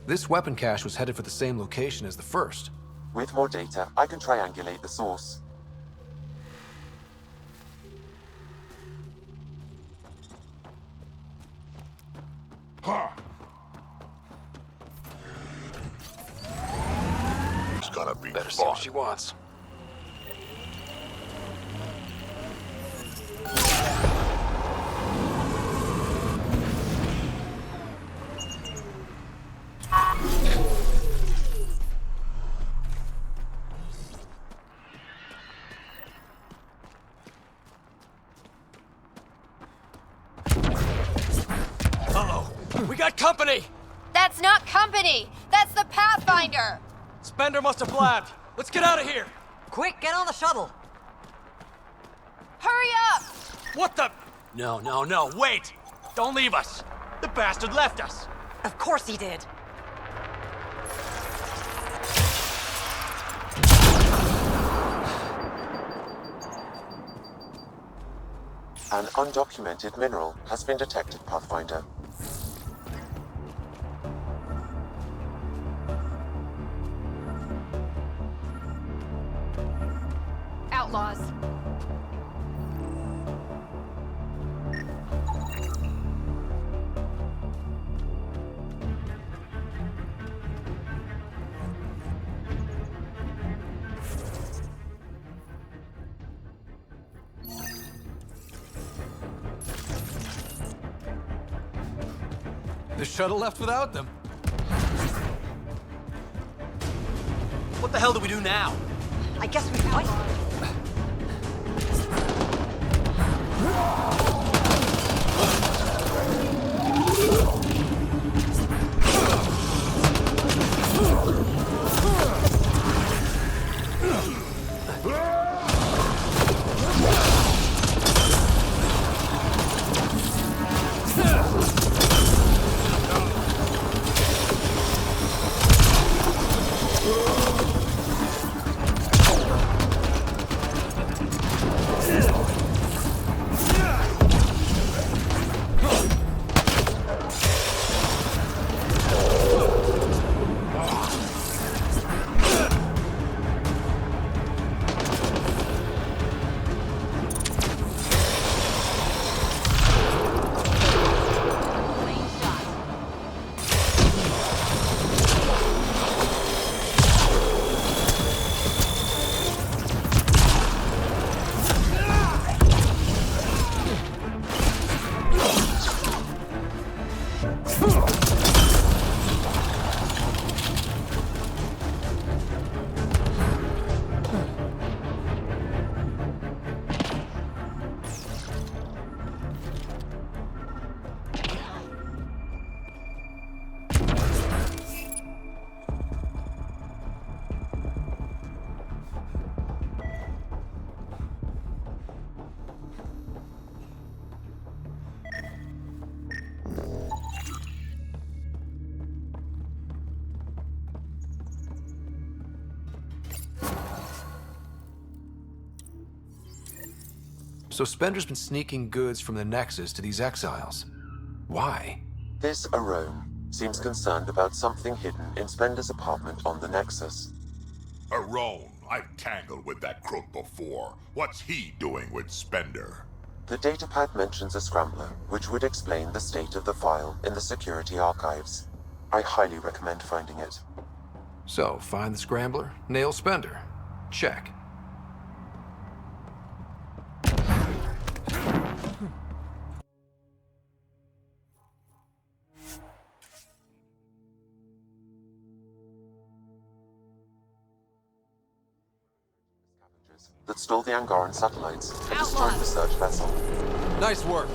This weapon cache was headed for the same location as the first. With more data, I can triangulate the source. It's gonna be Better see fun. what she wants. Uh-oh! We got company! That's not company! That's the Pathfinder! Spender must have blabbed. Let's get out of here! Quick, get on the shuttle! Hurry up! What the? No, wait! Don't leave us! The bastard left us! Of course he did. An undocumented mineral has been detected, Pathfinder. Outlaws. The shuttle left without them. What the hell do we do now? I guess we fight. So Spender's been sneaking goods from the Nexus to these exiles. Why? This Arome seems concerned about something hidden in Spender's apartment on the Nexus. Arone, I've tangled with that crook before. What's he doing with Spender? The datapad mentions a scrambler, which would explain the state of the file in the security archives. I highly recommend finding it. So, find the scrambler, nail Spender. Check. That stole the Angaran satellites and destroyed the search vessel. Nice work.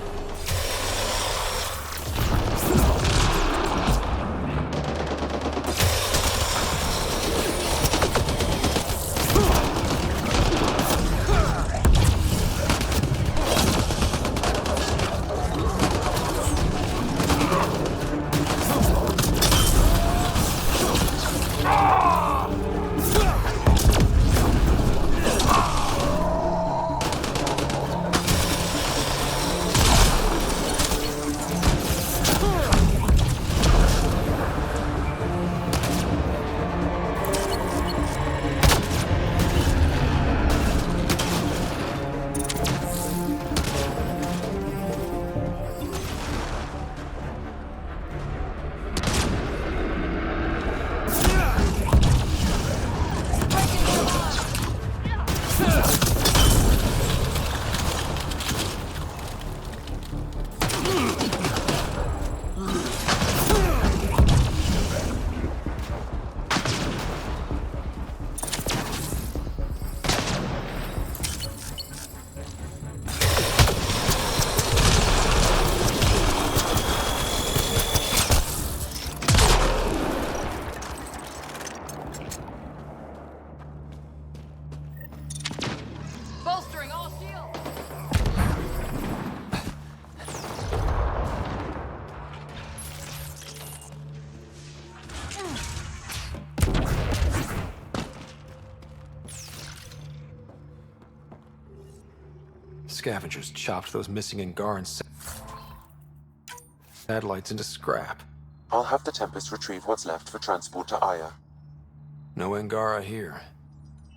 Scavengers chopped those missing Angaran satellites into scrap. I'll have the Tempest retrieve what's left for transport to Aya. No Angara here.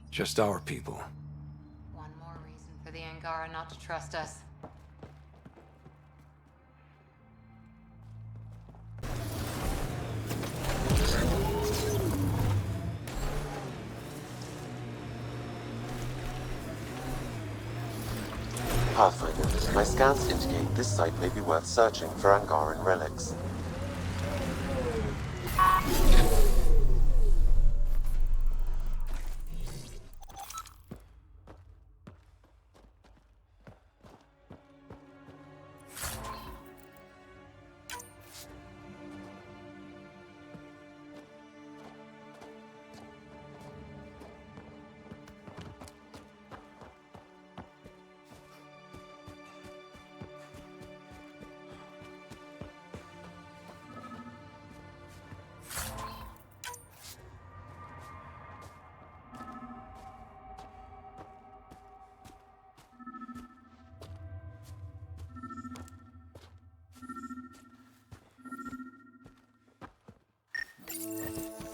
Just our people. One more reason for the Angara not to trust us. Pathfinder, my scans indicate this site may be worth searching for Angaran relics.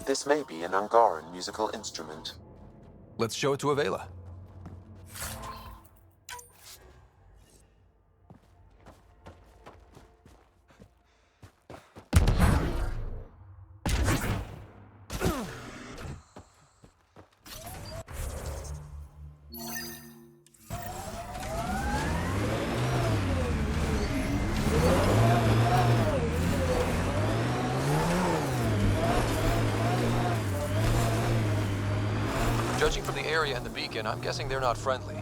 This may be an Angaran musical instrument. Let's show it to Avela. Judging from the area and the beacon, I'm guessing they're not friendly.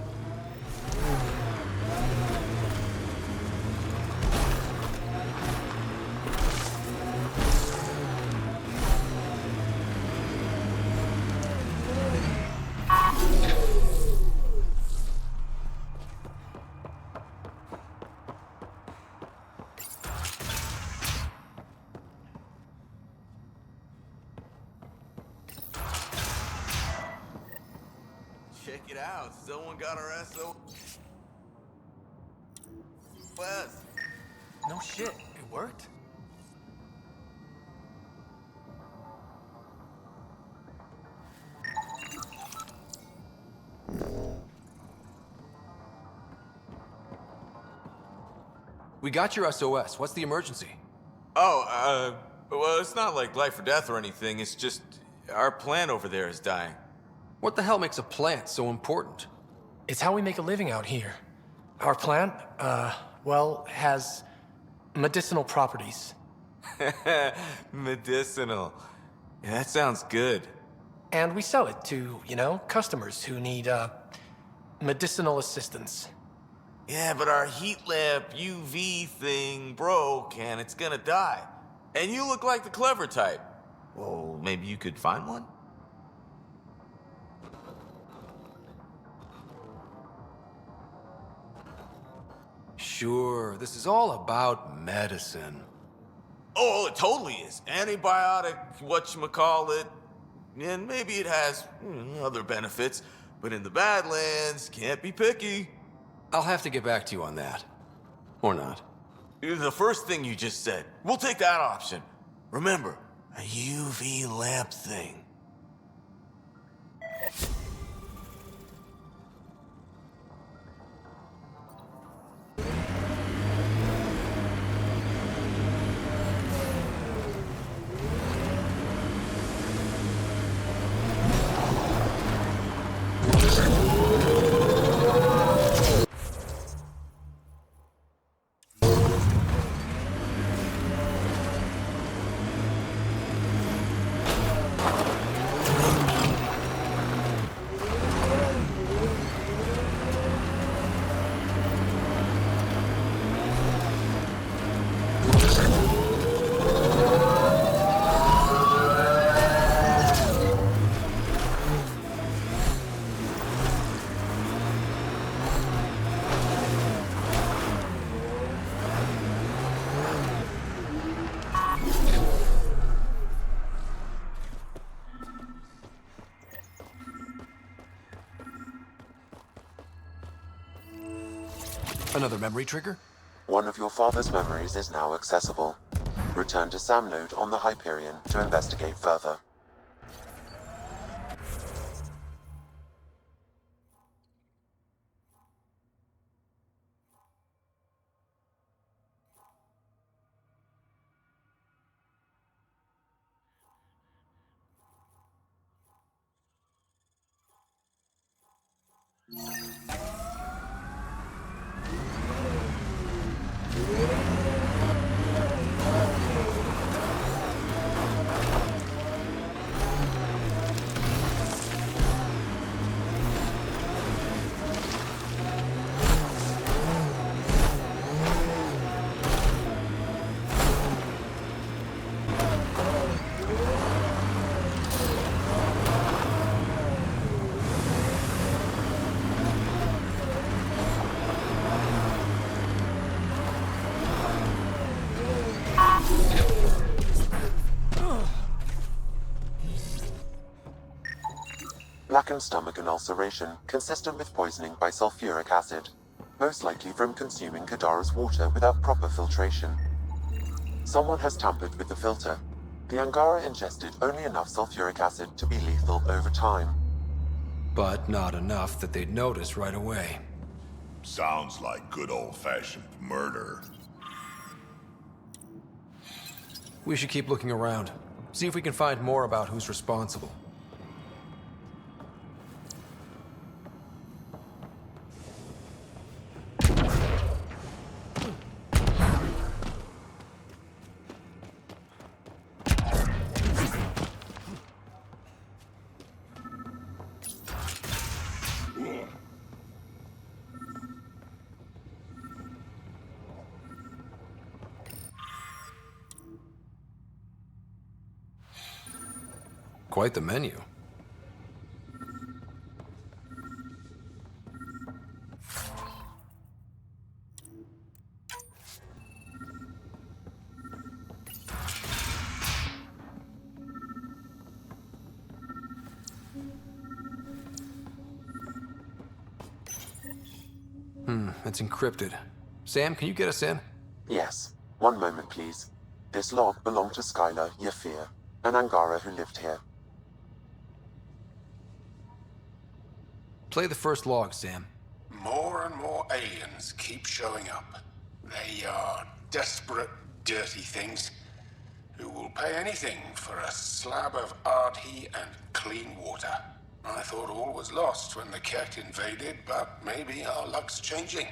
Check it out. Someone got our SO. West. No shit, it worked. We got your SOS. What's the emergency? Oh, well, it's not like life or death or anything. It's just our plant over there is dying. What the hell makes a plant so important? It's how we make a living out here. Our plant, well, has medicinal properties. Medicinal. Yeah, that sounds good. And we sell it to, customers who need, medicinal assistance. Yeah, but our heat lamp UV thing broke and it's gonna die. And you look like the clever type. Well, maybe you could find one? Sure, this is all about medicine. Oh, it totally is. Antibiotic, whatchamacallit. And maybe it has other benefits. But in the Badlands, can't be picky. I'll have to get back to you on that. Or not. The first thing you just said. We'll take that option. Remember, a UV lamp thing. Another memory trigger? One of your father's memories is now accessible. Return to Sam Node on the Hyperion to investigate further. Blackened stomach and ulceration, consistent with poisoning by sulfuric acid, most likely from consuming Kadara's water without proper filtration. Someone has tampered with the filter. The Angara ingested only enough sulfuric acid to be lethal over time. But not enough that they'd notice right away. Sounds like good old-fashioned murder. We should keep looking around. See if we can find more about who's responsible. Quite the menu. It's encrypted. Sam, can you get us in? Yes. One moment, please. This log belonged to Skylar Yafir, an Angara who lived here. Play the first log, Sam. More and more aliens keep showing up. They are desperate, dirty things who will pay anything for a slab of Ardhi and clean water. I thought all was lost when the Ket invaded, but maybe our luck's changing.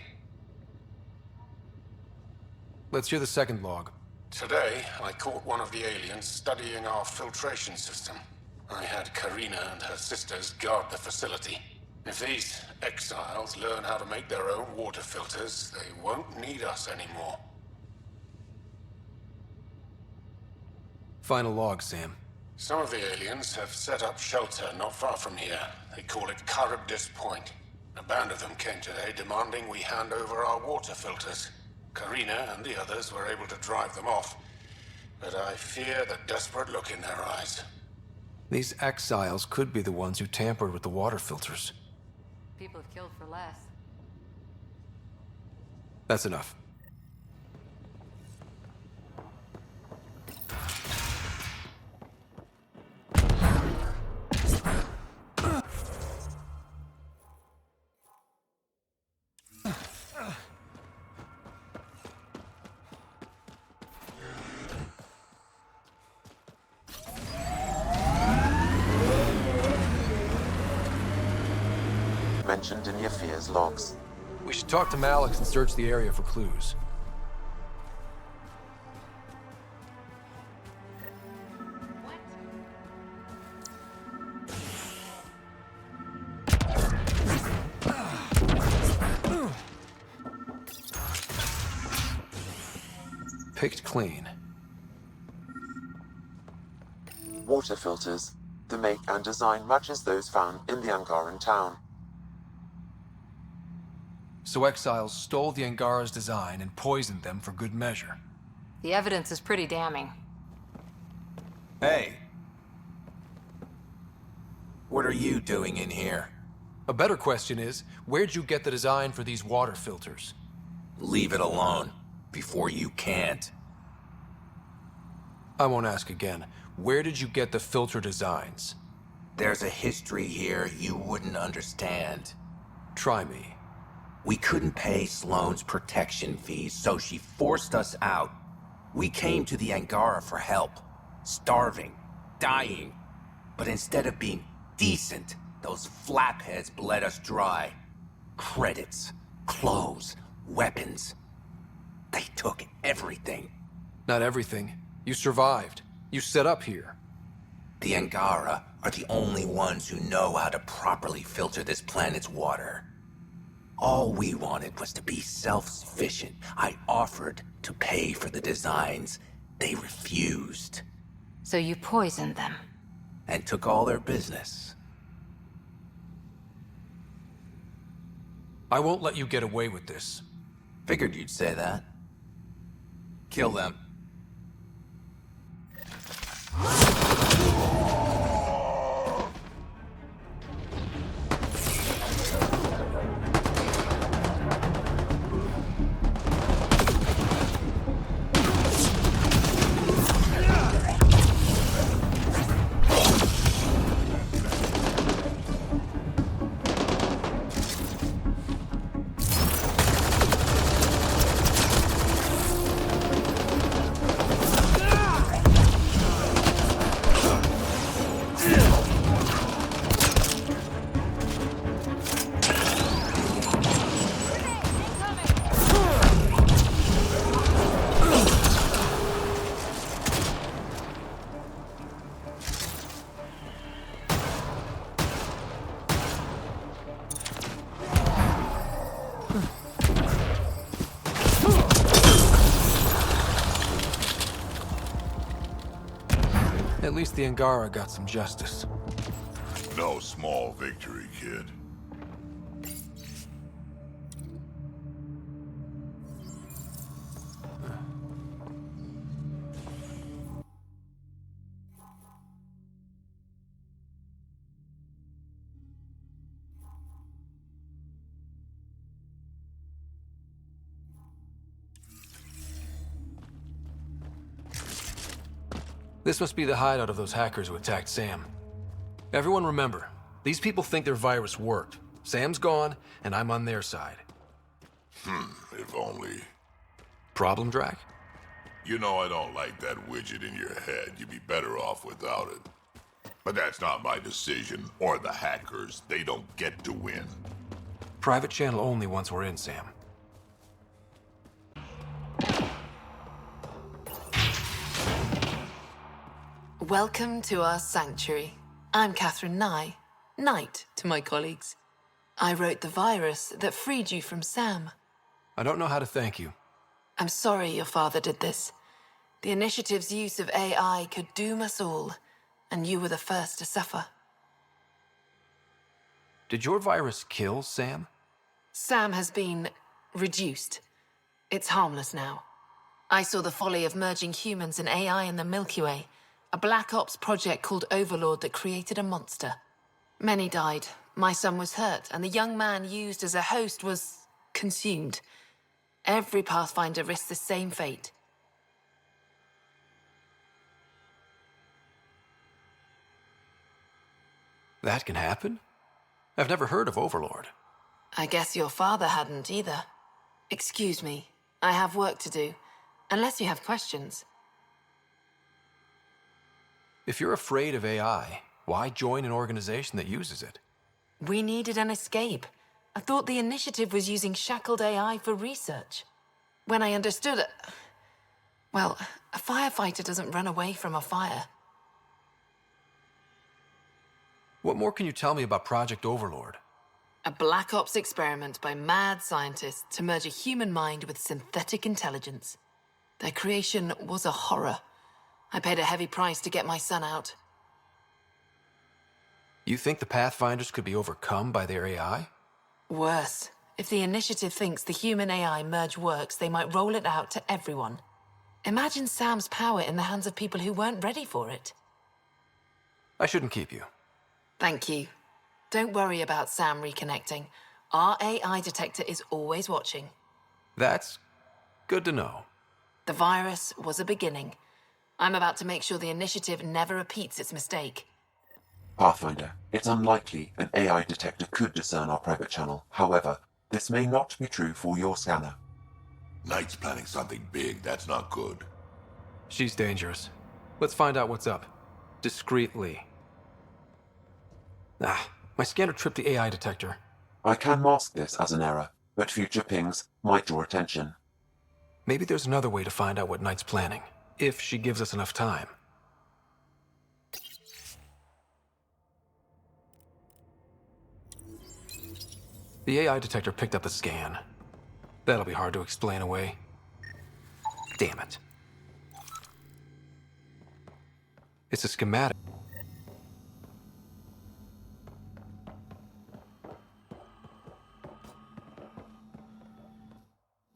Let's hear the second log. Today, I caught one of the aliens studying our filtration system. I had Karina and her sisters guard the facility. If these exiles learn how to make their own water filters, they won't need us anymore. Final log, Sam. Some of the aliens have set up shelter not far from here. They call it Charybdis Point. A band of them came today demanding we hand over our water filters. Karina and the others were able to drive them off, but I fear the desperate look in their eyes. These exiles could be the ones who tampered with the water filters. People have killed for less. That's enough. Mentioned in Yafir's logs. We should talk to Malix and search the area for clues. Picked clean. Water filters. The make and design matches those found in the Angaran town. So exiles stole the Angara's design and poisoned them for good measure. The evidence is pretty damning. Hey. What are you doing in here? A better question is, where'd you get the design for these water filters? Leave it alone, before you can't. I won't ask again. Where did you get the filter designs? There's a history here you wouldn't understand. Try me. We couldn't pay Sloane's protection fees, so she forced us out. We came to the Angara for help. Starving, dying. But instead of being decent, those flapheads bled us dry. Credits, clothes, weapons. They took everything. Not everything. You survived. You set up here. The Angara are the only ones who know how to properly filter this planet's water. All we wanted was to be self-sufficient. I offered to pay for the designs. They refused. So you poisoned them. And took all their business. I won't let you get away with this. Figured you'd say that. Kill them. At least the Angara got some justice. No small victory, kid. This must be the hideout of those hackers who attacked Sam. Everyone remember, these people think their virus worked. Sam's gone, and I'm on their side. If only. Problem, Drac? You know I don't like that widget in your head. You'd be better off without it. But that's not my decision, or the hackers. They don't get to win. Private channel only once we're in, Sam. Welcome to our sanctuary. I'm Catherine Nye, Knight to my colleagues. I wrote the virus that freed you from Sam. I don't know how to thank you. I'm sorry your father did this. The initiative's use of AI could doom us all, and you were the first to suffer. Did your virus kill Sam? Sam has been reduced. It's harmless now. I saw the folly of merging humans and AI in the Milky Way, a Black Ops project called Overlord that created a monster. Many died. My son was hurt, and the young man used as a host was consumed. Every Pathfinder risks the same fate. That can happen? I've never heard of Overlord. I guess your father hadn't either. Excuse me, I have work to do. Unless you have questions. If you're afraid of AI, why join an organization that uses it? We needed an escape. I thought the initiative was using shackled AI for research. When I understood it... Well, a firefighter doesn't run away from a fire. What more can you tell me about Project Overlord? A Black Ops experiment by mad scientists to merge a human mind with synthetic intelligence. Their creation was a horror. I paid a heavy price to get my son out. You think the Pathfinders could be overcome by their AI? Worse. If the initiative thinks the human-AI merge works, they might roll it out to everyone. Imagine Sam's power in the hands of people who weren't ready for it. I shouldn't keep you. Thank you. Don't worry about Sam reconnecting. Our AI detector is always watching. That's good to know. The virus was a beginning. I'm about to make sure the initiative never repeats its mistake. Pathfinder, it's unlikely an AI detector could discern our private channel. However, this may not be true for your scanner. Knight's planning something big. That's not good. She's dangerous. Let's find out what's up. Discreetly. My scanner tripped the AI detector. I can mask this as an error, but future pings might draw attention. Maybe there's another way to find out what Knight's planning, if she gives us enough time. The AI detector picked up the scan. That'll be hard to explain away. Damn it. It's a schematic.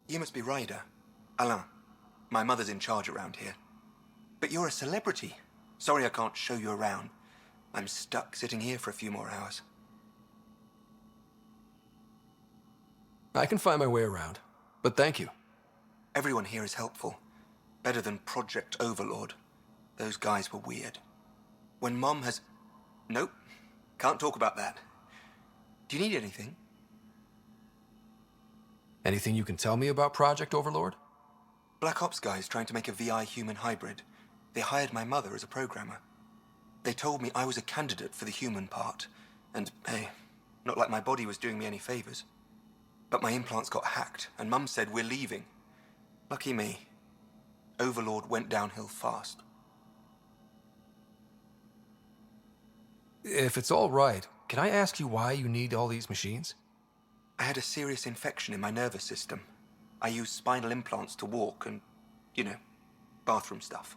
You must be Ryder. Alain. My mother's in charge around here. But you're a celebrity. Sorry I can't show you around. I'm stuck sitting here for a few more hours. I can find my way around, but thank you. Everyone here is helpful. Better than Project Overlord. Those guys were weird. When Mom has... Nope. Can't talk about that. Do you need anything? Anything you can tell me about Project Overlord? Black Ops guys trying to make a VI-human hybrid. They hired my mother as a programmer. They told me I was a candidate for the human part. And, hey, not like my body was doing me any favors. But my implants got hacked, and Mum said we're leaving. Lucky me. Overlord went downhill fast. If it's all right, can I ask you why you need all these machines? I had a serious infection in my nervous system. I used spinal implants to walk and, bathroom stuff.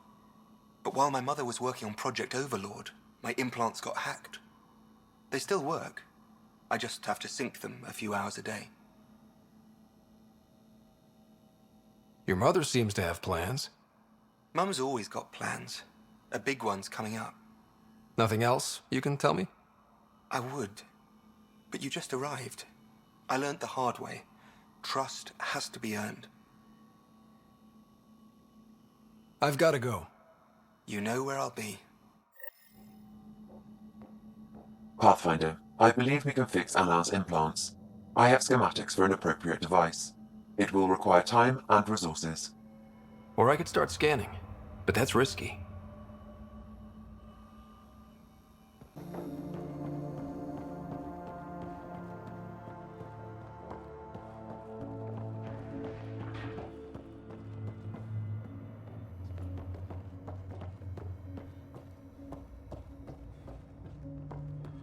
But while my mother was working on Project Overlord, my implants got hacked. They still work. I just have to sync them a few hours a day. Your mother seems to have plans. Mum's always got plans. A big one's coming up. Nothing else you can tell me? I would. But you just arrived. I learned the hard way. Trust has to be earned. I've got to go. You know where I'll be. Pathfinder, I believe we can fix Alain's implants. I have schematics for an appropriate device. It will require time and resources. Or I could start scanning, but that's risky.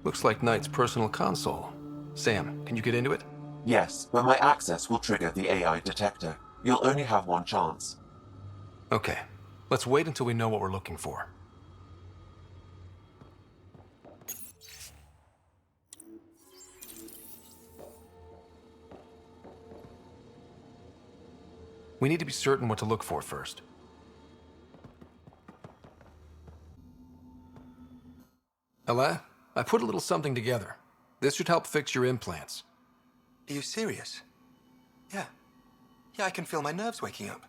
Looks like Knight's personal console. Sam, can you get into it? Yes, but my access will trigger the AI detector. You'll only have one chance. Okay, let's wait until we know what we're looking for. We need to be certain what to look for first. Alain, I put a little something together. This should help fix your implants. Are you serious? Yeah. Yeah, I can feel my nerves waking up.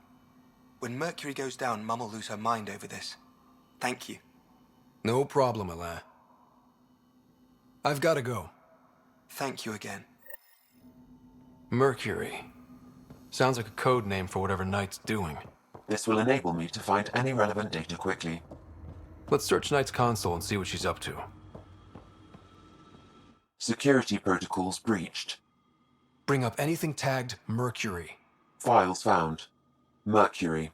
When Mercury goes down, Mum will lose her mind over this. Thank you. No problem, Alain. I've got to go. Thank you again. Mercury. Sounds like a code name for whatever Knight's doing. This will enable me to find any relevant data quickly. Let's search Knight's console and see what she's up to. Security protocols breached. Bring up anything tagged Mercury. Files found. Mercury.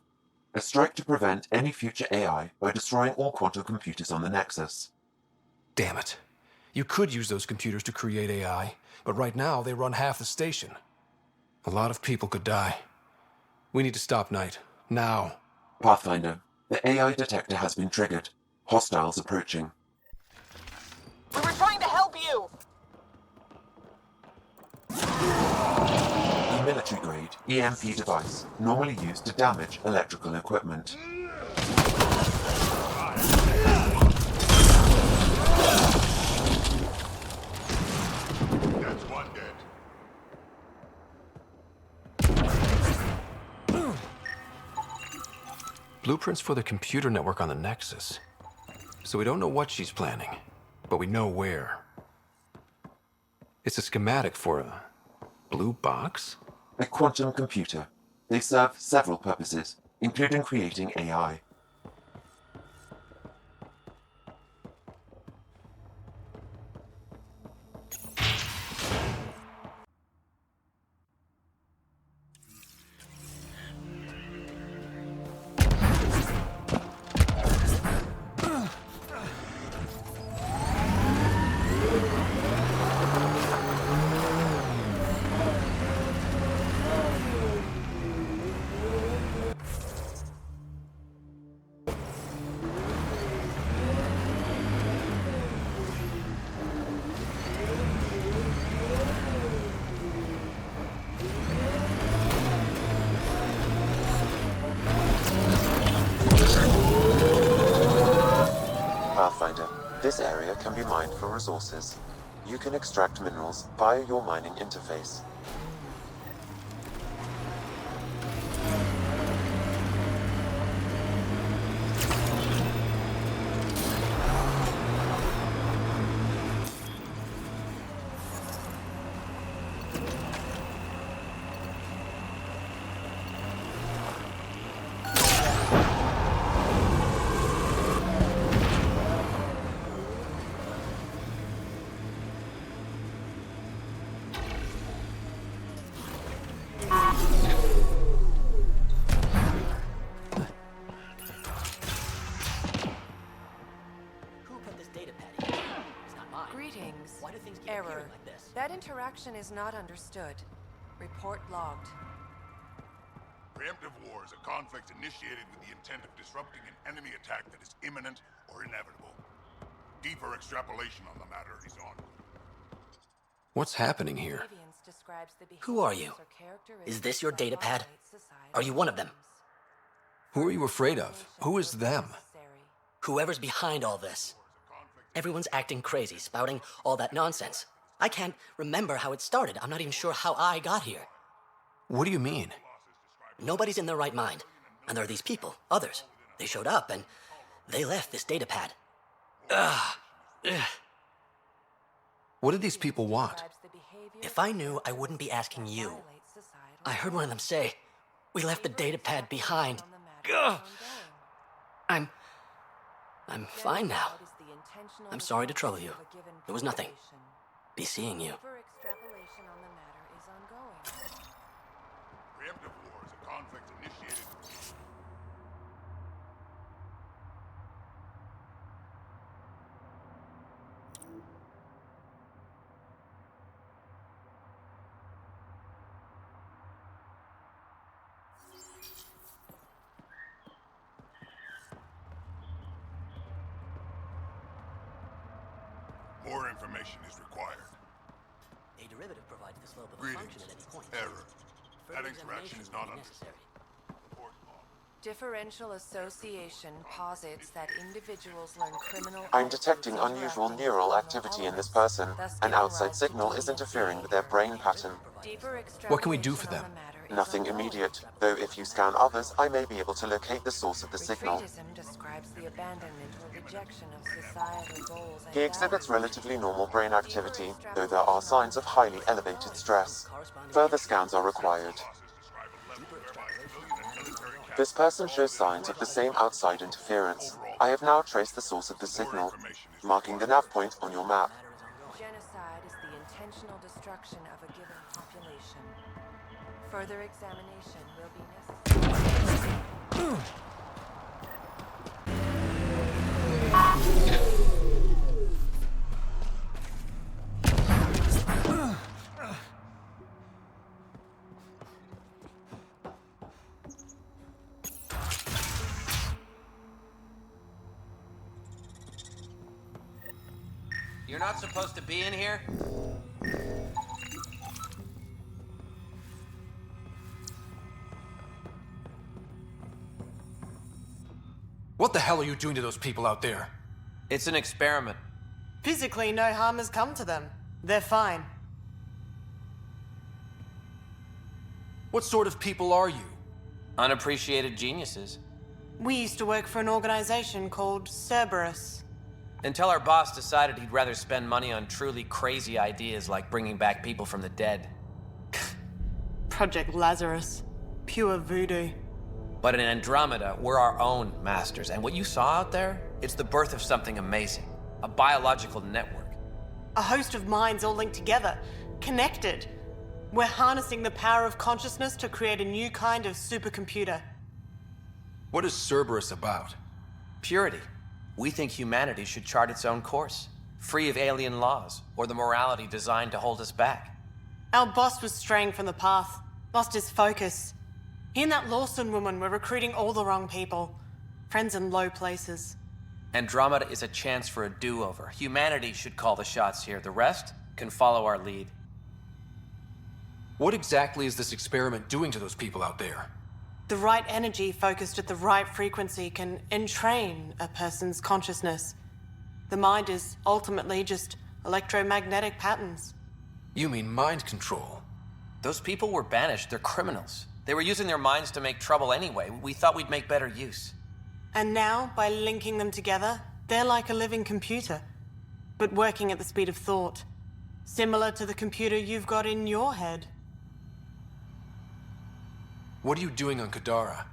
A strike to prevent any future AI by destroying all quantum computers on the Nexus. Damn it. You could use those computers to create AI, but right now they run half the station. A lot of people could die. We need to stop Knight. Now. Pathfinder, the AI detector has been triggered. Hostiles approaching. We were trying to help you! A military-grade EMP device, normally used to damage electrical equipment. That's one dead. Blueprints for the computer network on the Nexus. So we don't know what she's planning, but we know where. It's a schematic for a blue box? A quantum computer. They serve several purposes, including creating AI. Pathfinder, this area can be mined for resources. You can extract minerals via your mining interface. Error. That interaction is not understood. Report logged. Preemptive war is a conflict initiated with the intent of disrupting an enemy attack that is imminent or inevitable. Deeper extrapolation on the matter is on. What's happening here? Who are you? Is this your datapad? Are you one of them? Who are you afraid of? Who is them? Whoever's behind all this. Everyone's acting crazy, spouting all that nonsense. I can't remember how it started. I'm not even sure how I got here. What do you mean? Nobody's in their right mind. And there are these people, others. They showed up and they left this datapad. Ugh. What did these people want? If I knew, I wouldn't be asking you. I heard one of them say, we left the datapad behind. Ugh. I'm fine now. I'm sorry to trouble you. It was nothing. Be seeing you. Preemptive war is a conflict initiated. More information is required. A derivative provides the slope of a Greetings. function at any point. Error. That Further interaction examination is not will be understood. necessary. Differential association posits that individuals learn criminal. I'm detecting unusual neural activity in this person. An outside signal is interfering with their brain pattern. What can we do for them? Nothing immediate, though if you scan others, I may be able to locate the source of the signal. Describes the abandonment or rejection of societal goals and He exhibits relatively normal brain activity, though there are signs of highly elevated stress. Further scans are required. This person shows signs of the same outside interference. I have now traced the source of the signal, marking the nav point on your map. Genocide is the intentional destruction of a given population. Further examination will be necessary. You're not supposed to be in here? What the hell are you doing to those people out there? It's an experiment. Physically, no harm has come to them. They're fine. What sort of people are you? Unappreciated geniuses. We used to work for an organization called Cerberus. Until our boss decided he'd rather spend money on truly crazy ideas like bringing back people from the dead. Project Lazarus. Pure voodoo. But in Andromeda, we're our own masters, and what you saw out there, it's the birth of something amazing. A biological network. A host of minds all linked together, connected. We're harnessing the power of consciousness to create a new kind of supercomputer. What is Cerberus about? Purity. We think humanity should chart its own course, free of alien laws or the morality designed to hold us back. Our boss was straying from the path, lost his focus. He and that Lawson woman were recruiting all the wrong people. Friends in low places. Andromeda is a chance for a do-over. Humanity should call the shots here. The rest can follow our lead. What exactly is this experiment doing to those people out there? The right energy focused at the right frequency can entrain a person's consciousness. The mind is ultimately just electromagnetic patterns. You mean mind control? Those people were banished. They're criminals. They were using their minds to make trouble anyway. We thought we'd make better use. And now, by linking them together, they're like a living computer, but working at the speed of thought. Similar to the computer you've got in your head. What are you doing on Kadara?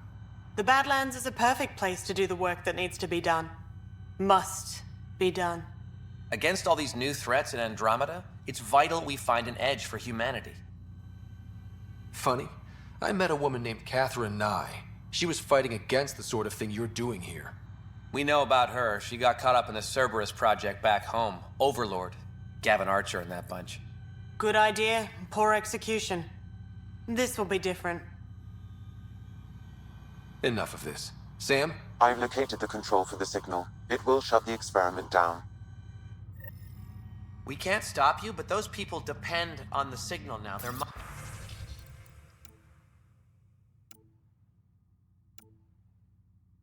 The Badlands is a perfect place to do the work that needs to be done. Must be done. Against all these new threats in Andromeda, it's vital we find an edge for humanity. Funny, I met a woman named Catherine Nye. She was fighting against the sort of thing you're doing here. We know about her. She got caught up in the Cerberus project back home. Overlord. Gavin Archer and that bunch. Good idea, poor execution. This will be different. Enough of this. Sam? I've located the control for the signal. It will shut the experiment down. We can't stop you, but those people depend on the signal now. Their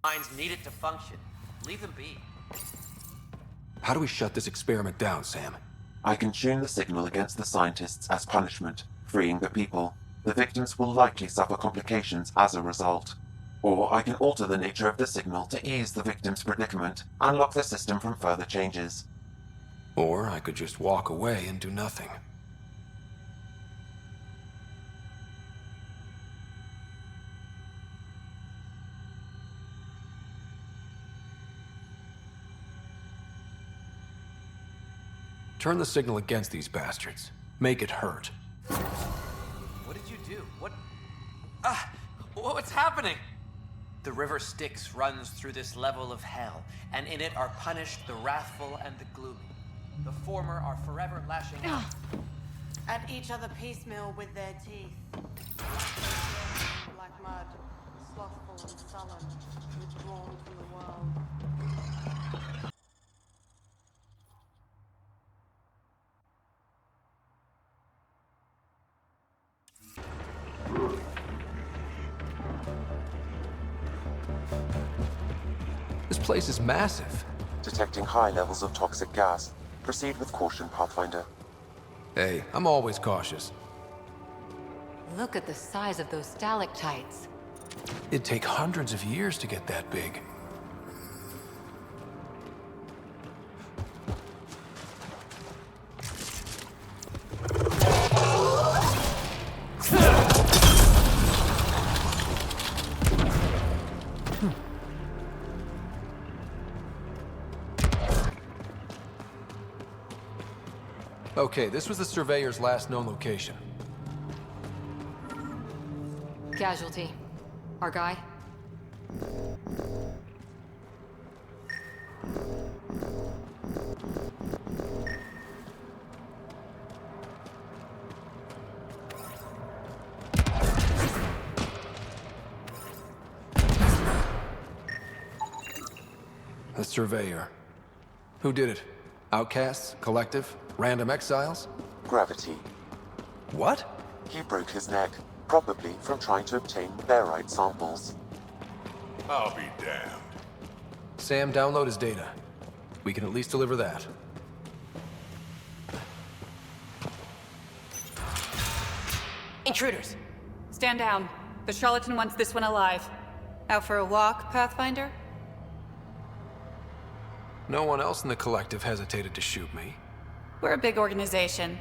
minds need it to function. Leave them be. How do we shut this experiment down, Sam? I can tune the signal against the scientists as punishment, freeing the people. The victims will likely suffer complications as a result. Or I can alter the nature of the signal to ease the victim's predicament, unlock the system from further changes. Or I could just walk away and do nothing. Turn the signal against these bastards. Make it hurt. What did you do? What's happening? The river Styx runs through this level of hell, and in it are punished the wrathful and the gloomy. The former are forever lashing out at each other piecemeal with their teeth. Like mud, slothful and sullen, withdrawn from the world. This place is massive. Detecting high levels of toxic gas. Proceed with caution, Pathfinder. Hey, I'm always cautious. Look at the size of those stalactites. It'd take hundreds of years to get that big. Okay, this was the Surveyor's last known location. Casualty. Our guy? The Surveyor. Who did it? Outcasts? Collective? Random exiles? Gravity. What? He broke his neck, probably from trying to obtain barite samples. I'll be damned. Sam, download his data. We can at least deliver that. Intruders! Stand down. The charlatan wants this one alive. Out for a walk, Pathfinder? No one else in the collective hesitated to shoot me. We're a big organization.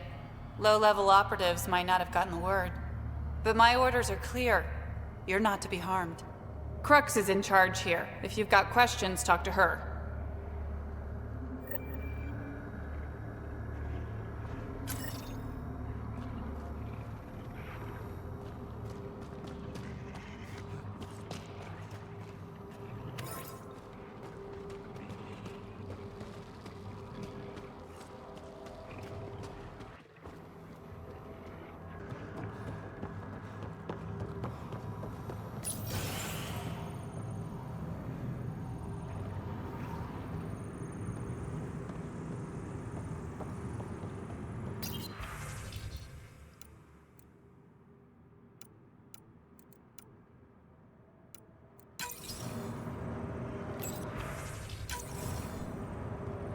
Low-level operatives might not have gotten the word. But my orders are clear. You're not to be harmed. Crux is in charge here. If you've got questions, talk to her.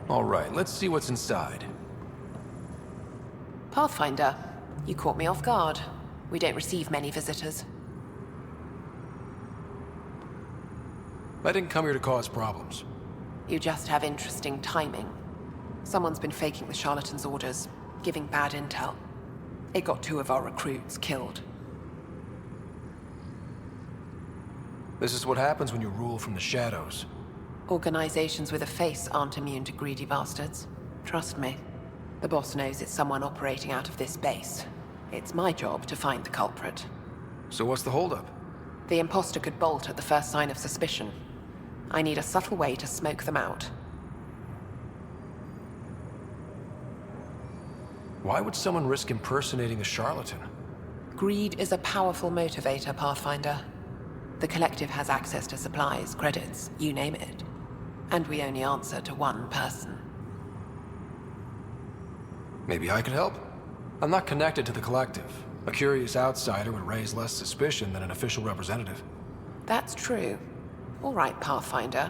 All right, let's see what's inside. Pathfinder, you caught me off guard. We don't receive many visitors. I didn't come here to cause problems. You just have interesting timing. Someone's been faking the charlatan's orders, giving bad intel. It got 2 of our recruits killed. This is what happens when you rule from the shadows. Organizations with a face aren't immune to greedy bastards. Trust me. The boss knows it's someone operating out of this base. It's my job to find the culprit. So what's the holdup? The imposter could bolt at the first sign of suspicion. I need a subtle way to smoke them out. Why would someone risk impersonating a charlatan? Greed is a powerful motivator, Pathfinder. The collective has access to supplies, credits, you name it. And we only answer to one person. Maybe I could help? I'm not connected to the collective. A curious outsider would raise less suspicion than an official representative. That's true. All right, Pathfinder.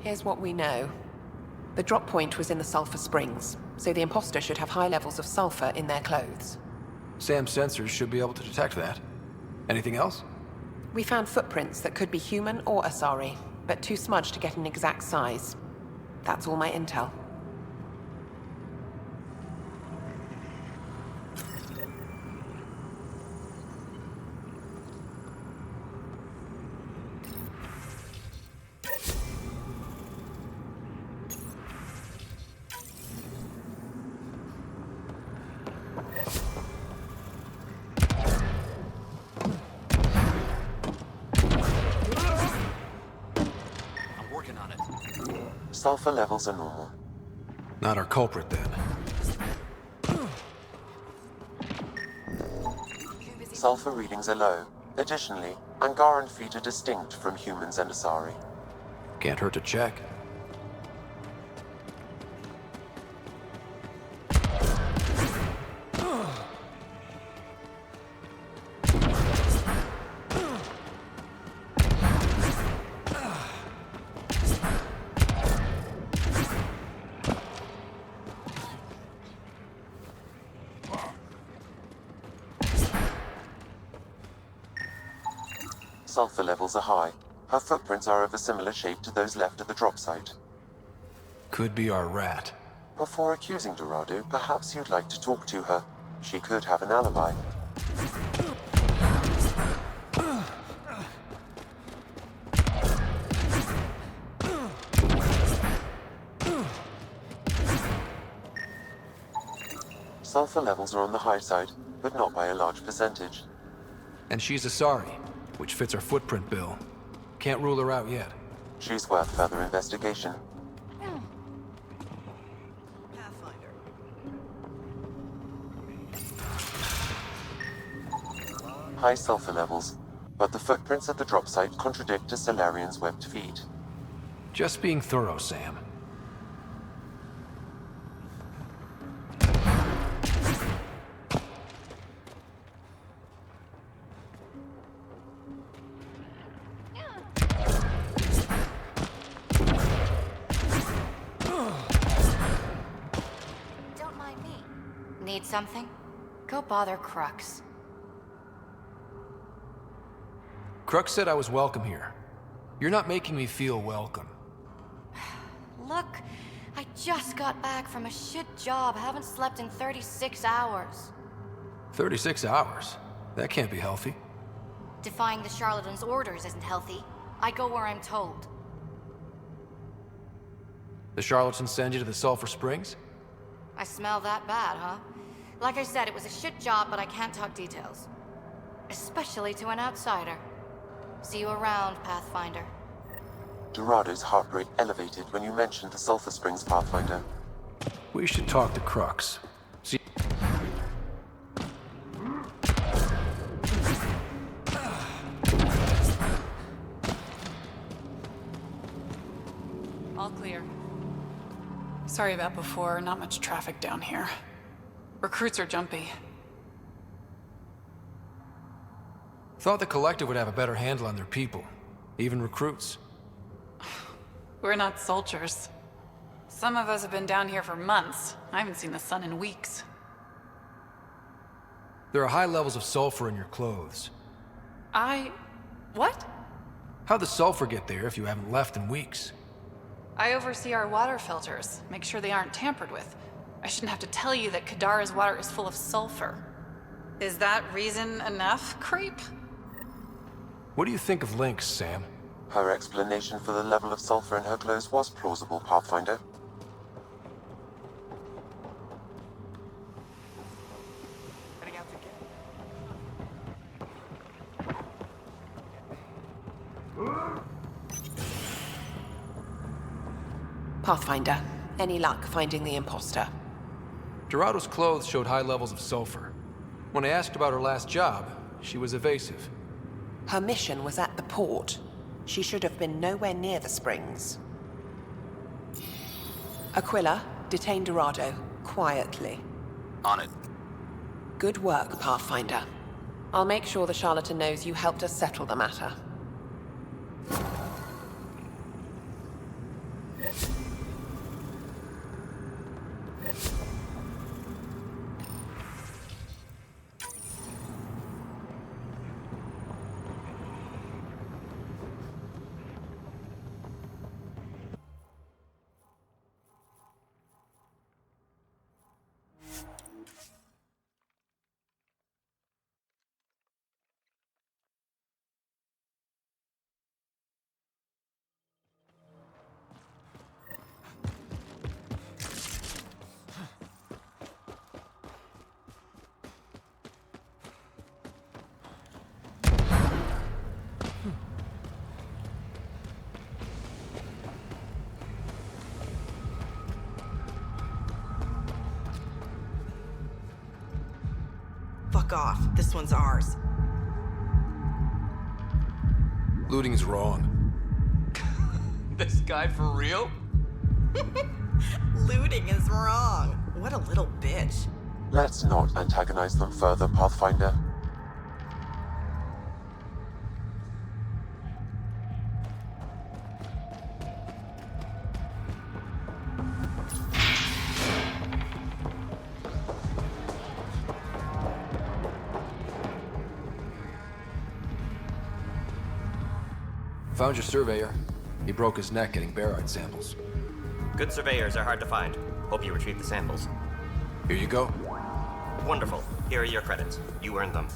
Here's what we know. The drop point was in the sulfur springs, so the imposter should have high levels of sulfur in their clothes. Sam's sensors should be able to detect that. Anything else? We found footprints that could be human or Asari, but too smudged to get an exact size. That's all my intel. Sulfur levels are normal. Not our culprit, then. Sulfur readings are low. Additionally, Angaran feet are distinct from humans and Asari. Can't hurt to check. Sulfur levels are high. Her footprints are of a similar shape to those left at the drop site. Could be our rat. Before accusing Dorado, perhaps you'd like to talk to her. She could have an alibi. Sulfur levels are on the high side, but not by a large percentage. And she's Asari, which fits our footprint bill. Can't rule her out yet. She's worth further investigation. High sulfur levels, but the footprints at the drop site contradict a Solarian's webbed feet. Just being thorough, Sam. Don't mind me. Need something? Go bother Crux. Crux said I was welcome here. You're not making me feel welcome. Look, I just got back from a shit job. Haven't slept in 36 hours. 36 hours? That can't be healthy. Defying the charlatan's orders isn't healthy. I go where I'm told. The charlatans send you to the Sulphur Springs? I smell that bad, huh? Like I said, it was a shit job, but I can't talk details. Especially to an outsider. See you around, Pathfinder. Dorado's heart rate elevated when you mentioned the Sulphur Springs, Pathfinder. We should talk to Crux. See... All clear. Sorry about before, not much traffic down here. Recruits are jumpy. Thought the Collective would have a better handle on their people. Even recruits. We're not soldiers. Some of us have been down here for months. I haven't seen the sun in weeks. There are high levels of sulfur in your clothes. What? How'd the sulfur get there if you haven't left in weeks? I oversee our water filters, make sure they aren't tampered with. I shouldn't have to tell you that Kadara's water is full of sulfur. Is that reason enough, creep? What do you think of Lynx, Sam? Her explanation for the level of sulfur in her clothes was plausible, Pathfinder. Pathfinder, any luck finding the imposter? Dorado's clothes showed high levels of sulfur. When I asked about her last job, she was evasive. Her mission was at the port. She should have been nowhere near the springs. Aquila, detain Dorado, quietly. On it. Good work, Pathfinder. I'll make sure the charlatan knows you helped us settle the matter. Fuck off. This one's ours. Looting's wrong. This guy for real? Looting is wrong. What a little bitch. Let's not antagonize them further, Pathfinder. Found your surveyor. He broke his neck getting barite samples. Good surveyors are hard to find. Hope you retrieve the samples. Here you go. Wonderful. Here are your credits. You earned them.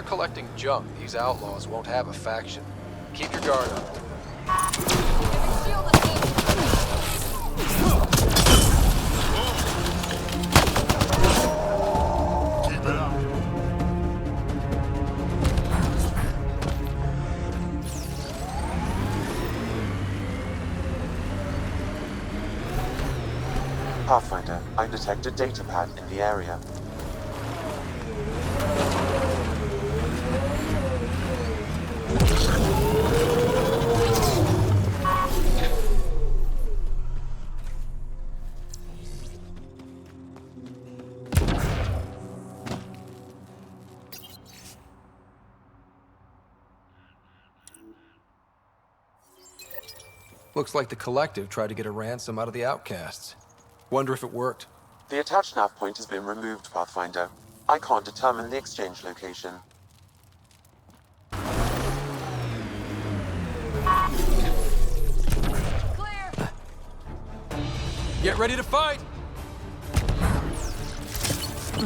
Collecting junk, these outlaws won't have a faction. Keep your guard up. Keep it up. Pathfinder, I detect a data pad in the area. Looks like the Collective tried to get a ransom out of the outcasts. Wonder if it worked. The attached nav point has been removed, Pathfinder. I can't determine the exchange location. Get ready to fight!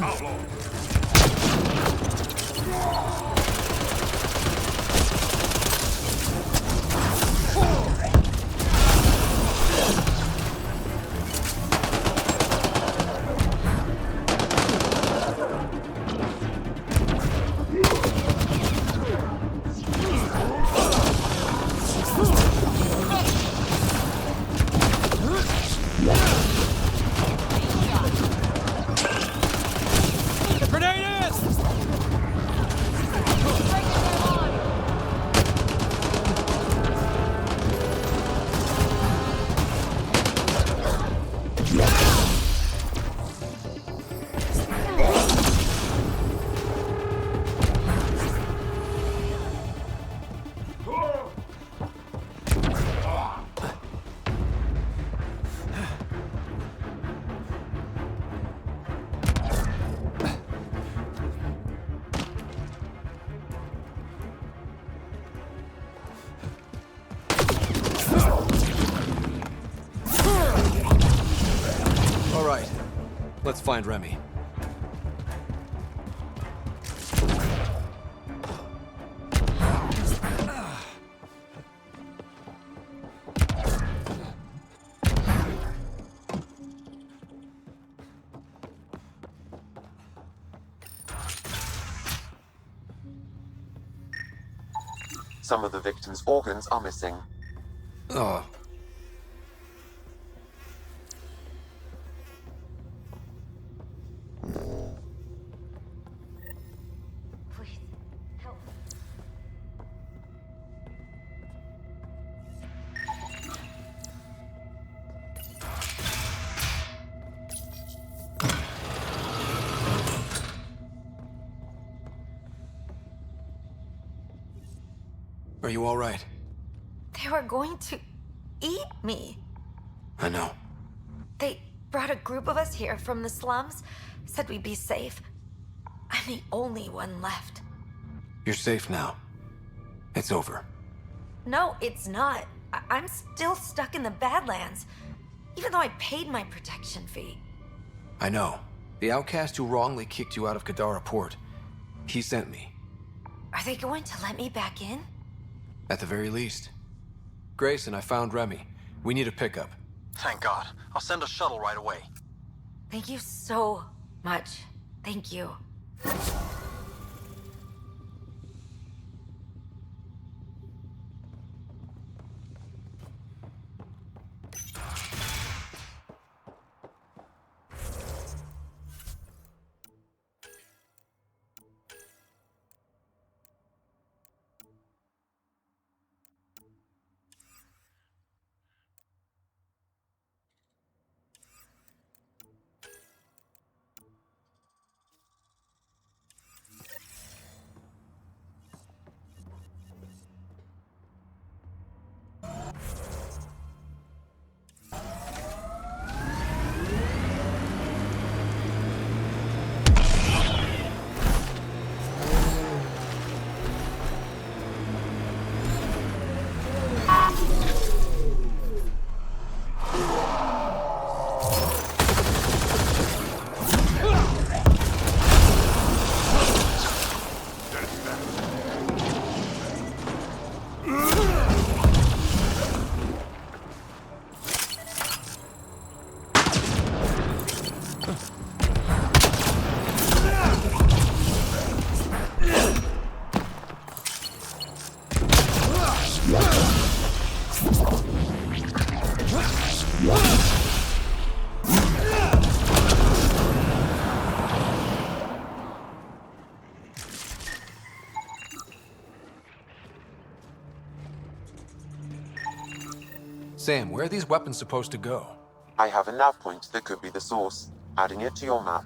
Outlaw! All right, let's find Remy. Some of the victim's organs are missing. Oh. Please, help. Are you all right? They were going to eat me. I know. They brought a group of us here from the slums, said we'd be safe. I'm the only one left. You're safe now. It's over. No, it's not. I'm still stuck in the Badlands, even though I paid my protection fee. I know. The outcast who wrongly kicked you out of Kadara Port. He sent me. Are they going to let me back in? At the very least. Grayson, I found Remy. We need a pickup. Thank God. I'll send a shuttle right away. Thank you so much. Thank you. Sam, where are these weapons supposed to go? I have a nav point that could be the source. Adding it to your map.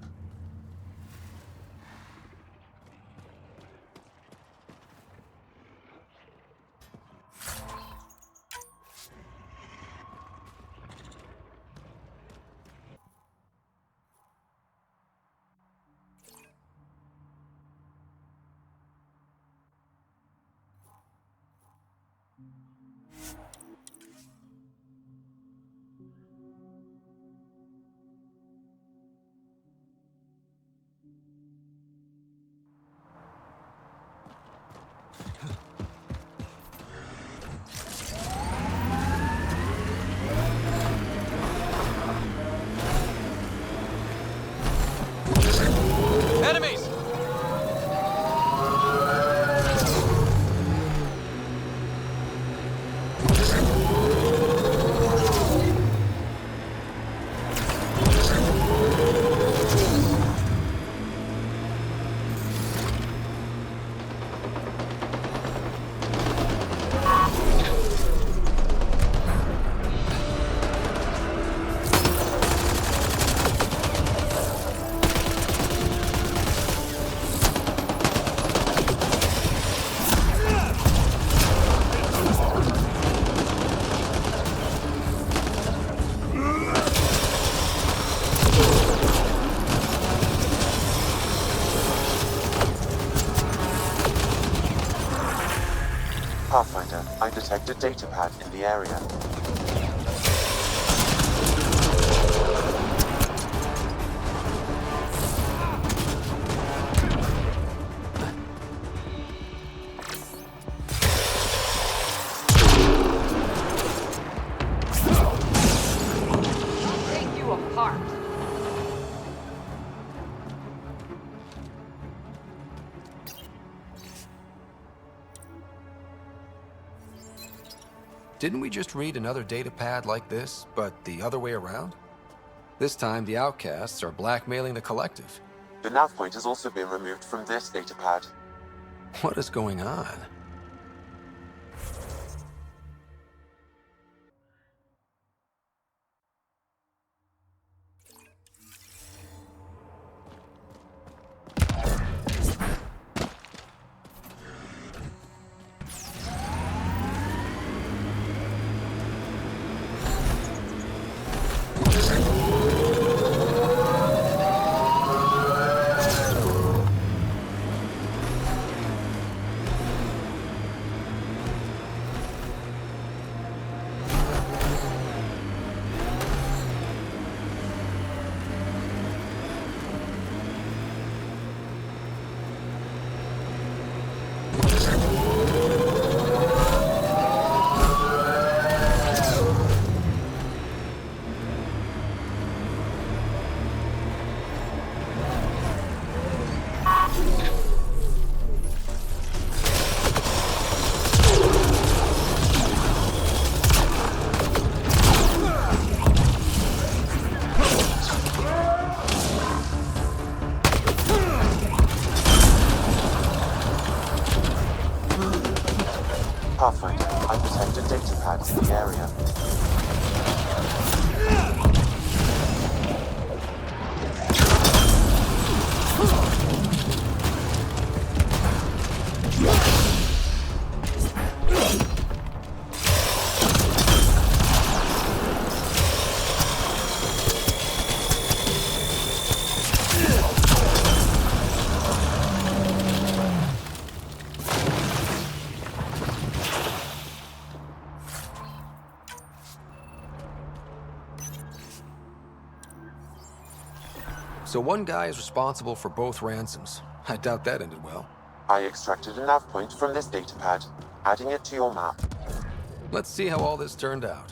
Pathfinder, I detect a data pad in the area. I'll take you apart. Didn't we just read another data pad like this, but the other way around? This time, the outcasts are blackmailing the collective. The nav point has also been removed from this data pad. What is going on? Pathfinder, I detect a data pad in the area. So one guy is responsible for both ransoms. I doubt that ended well. I extracted a nav point from this data pad, adding it to your map. Let's see how all this turned out.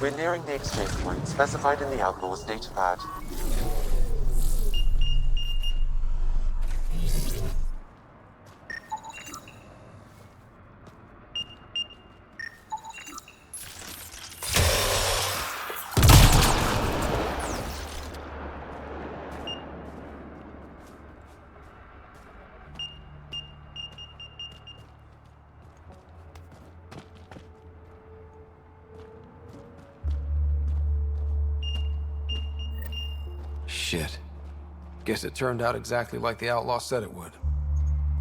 We're nearing the exchange point specified in the Outlaw's data pad. Shit. Guess it turned out exactly like the outlaw said it would.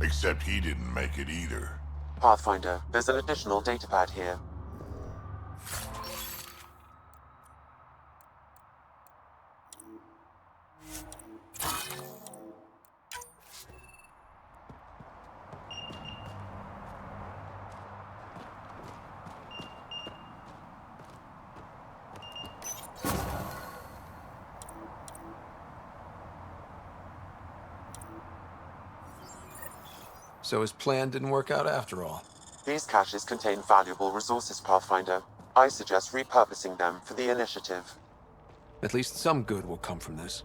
Except he didn't make it either. Pathfinder, there's an additional data pad here. So his plan didn't work out after all. These caches contain valuable resources, Pathfinder. I suggest repurposing them for the initiative. At least some good will come from this.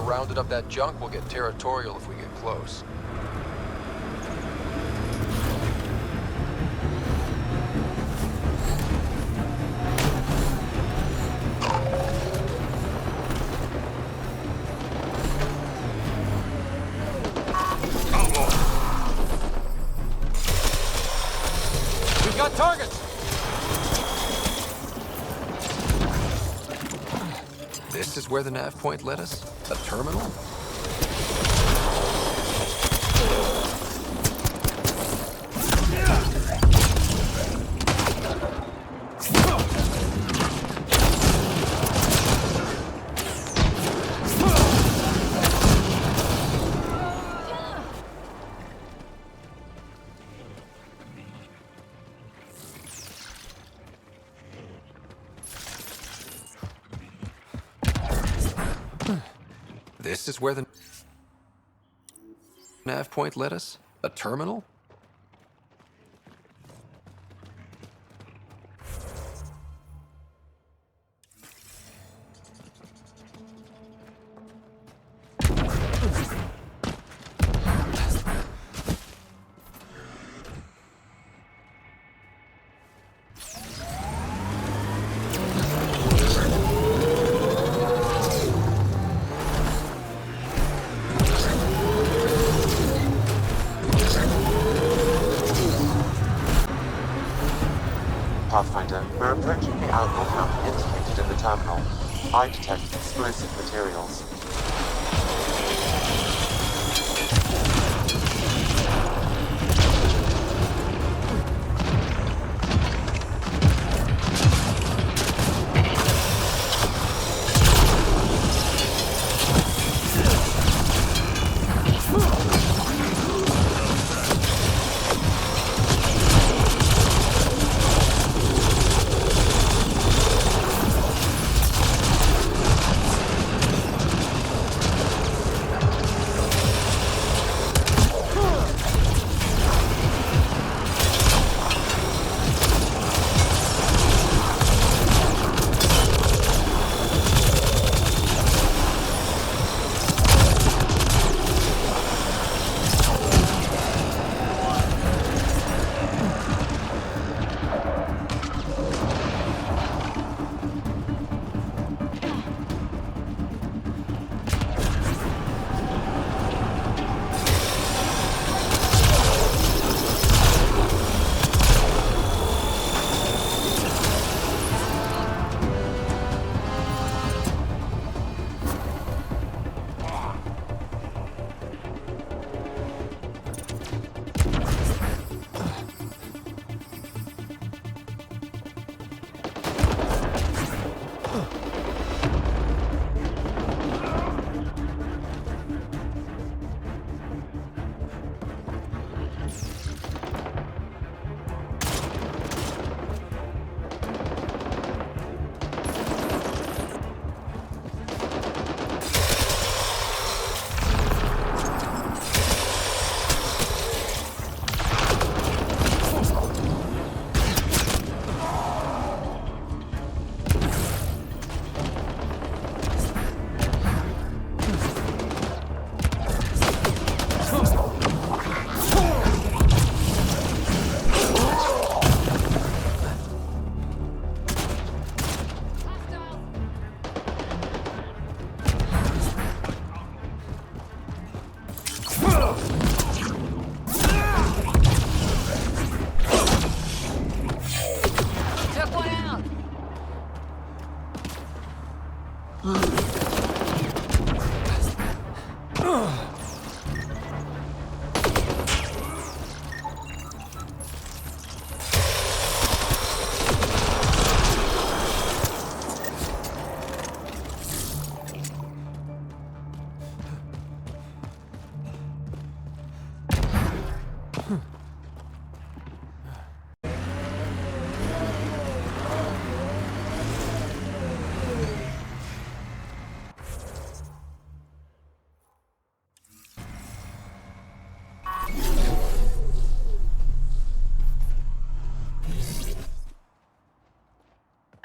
rounded up that junk, we'll get territorial if we get close. We've got targets! This is where the nav point led us? A terminal? This is where the nav point led us? A terminal? Pathfinder, we're approaching the outlaw camp indicated in the terminal. I detect explosive materials.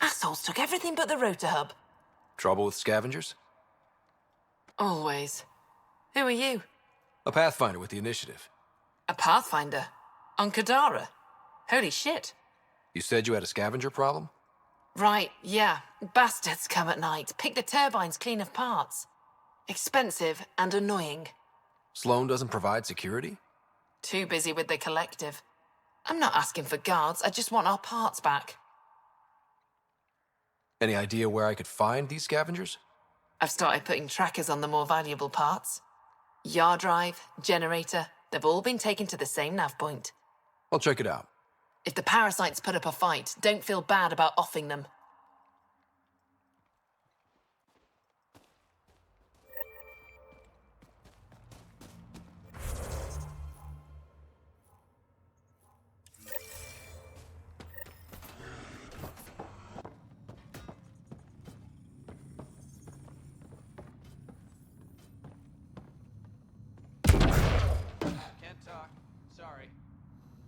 Assholes took everything but the rotor hub. Trouble with scavengers? Always. Who are you? A Pathfinder with the initiative. A Pathfinder? On Kadara? Holy shit. You said you had a scavenger problem? Right, yeah. Bastards come at night, pick the turbines clean of parts. Expensive and annoying. Sloan doesn't provide security? Too busy with the collective. I'm not asking for guards, I just want our parts back. Any idea where I could find these scavengers? I've started putting trackers on the more valuable parts. Yard drive, generator, they've all been taken to the same nav point. I'll check it out. If the parasites put up a fight, don't feel bad about offing them.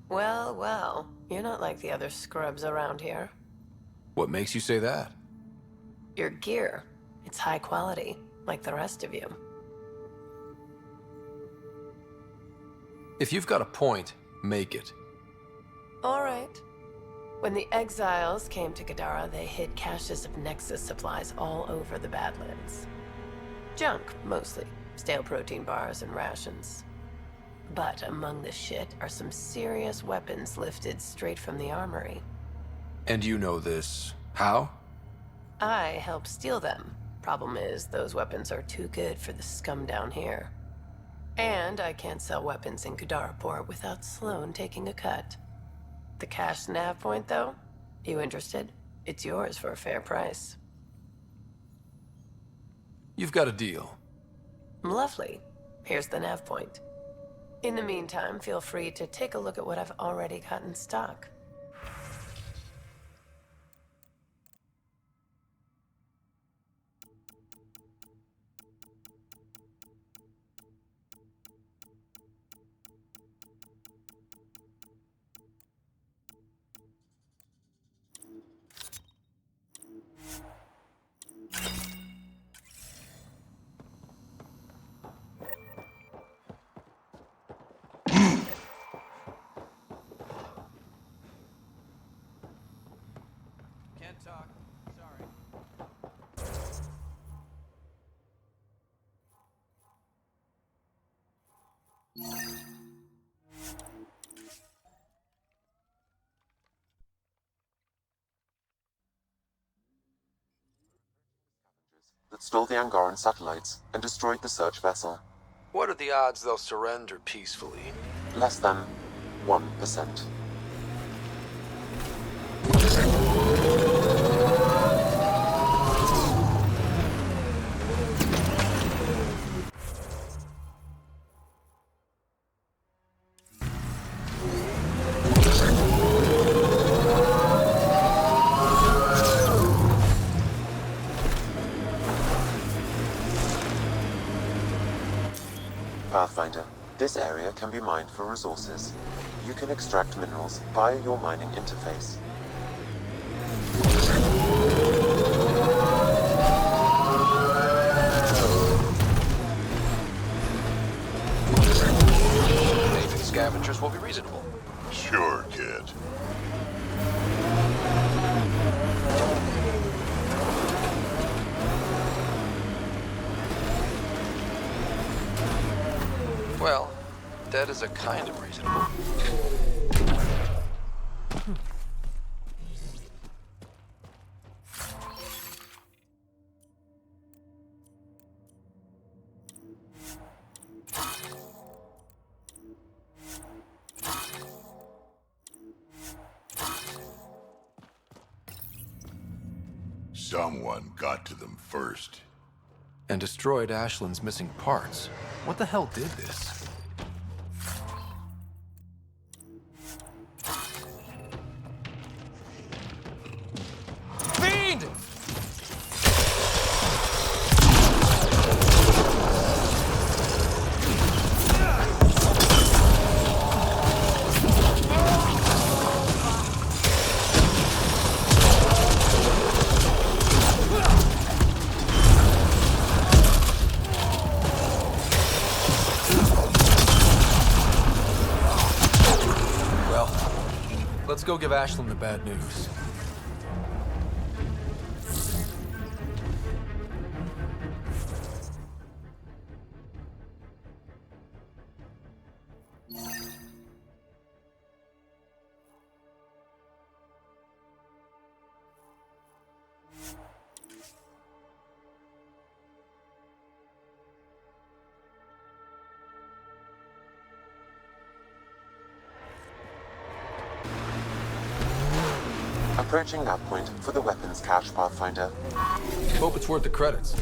Well, well, you're not like the other scrubs around here. What makes you say that? Your gear, it's high quality, like the rest of you. If you've got a point, make it. All right. When the exiles came to Kadara, they hid caches of Nexus supplies all over the Badlands. Junk, mostly. Stale protein bars and rations. But among the shit are some serious weapons lifted straight from the armory. And you know this. How? I helped steal them. Problem is, those weapons are too good for the scum down here. And I can't sell weapons in Kadara Port without Sloan taking a cut. The cash nav point, though? You interested? It's yours for a fair price. You've got a deal. Lovely. Here's the nav point. In the meantime, feel free to take a look at what I've already got in stock. That stole the Angaran satellites and destroyed the search vessel. What are the odds they'll surrender peacefully? Less than 1%. Pathfinder, this area can be mined for resources. You can extract minerals via your mining interface. Maybe the scavengers will be reasonable. Sure, kid. Well, that is a kind of reasonable. Someone got to them first. And destroyed Ashland's missing parts. What the hell did this? Fiend! Let's go give Ashland the bad news. Approaching that point for the weapons cache, Pathfinder. Hope it's worth the credits.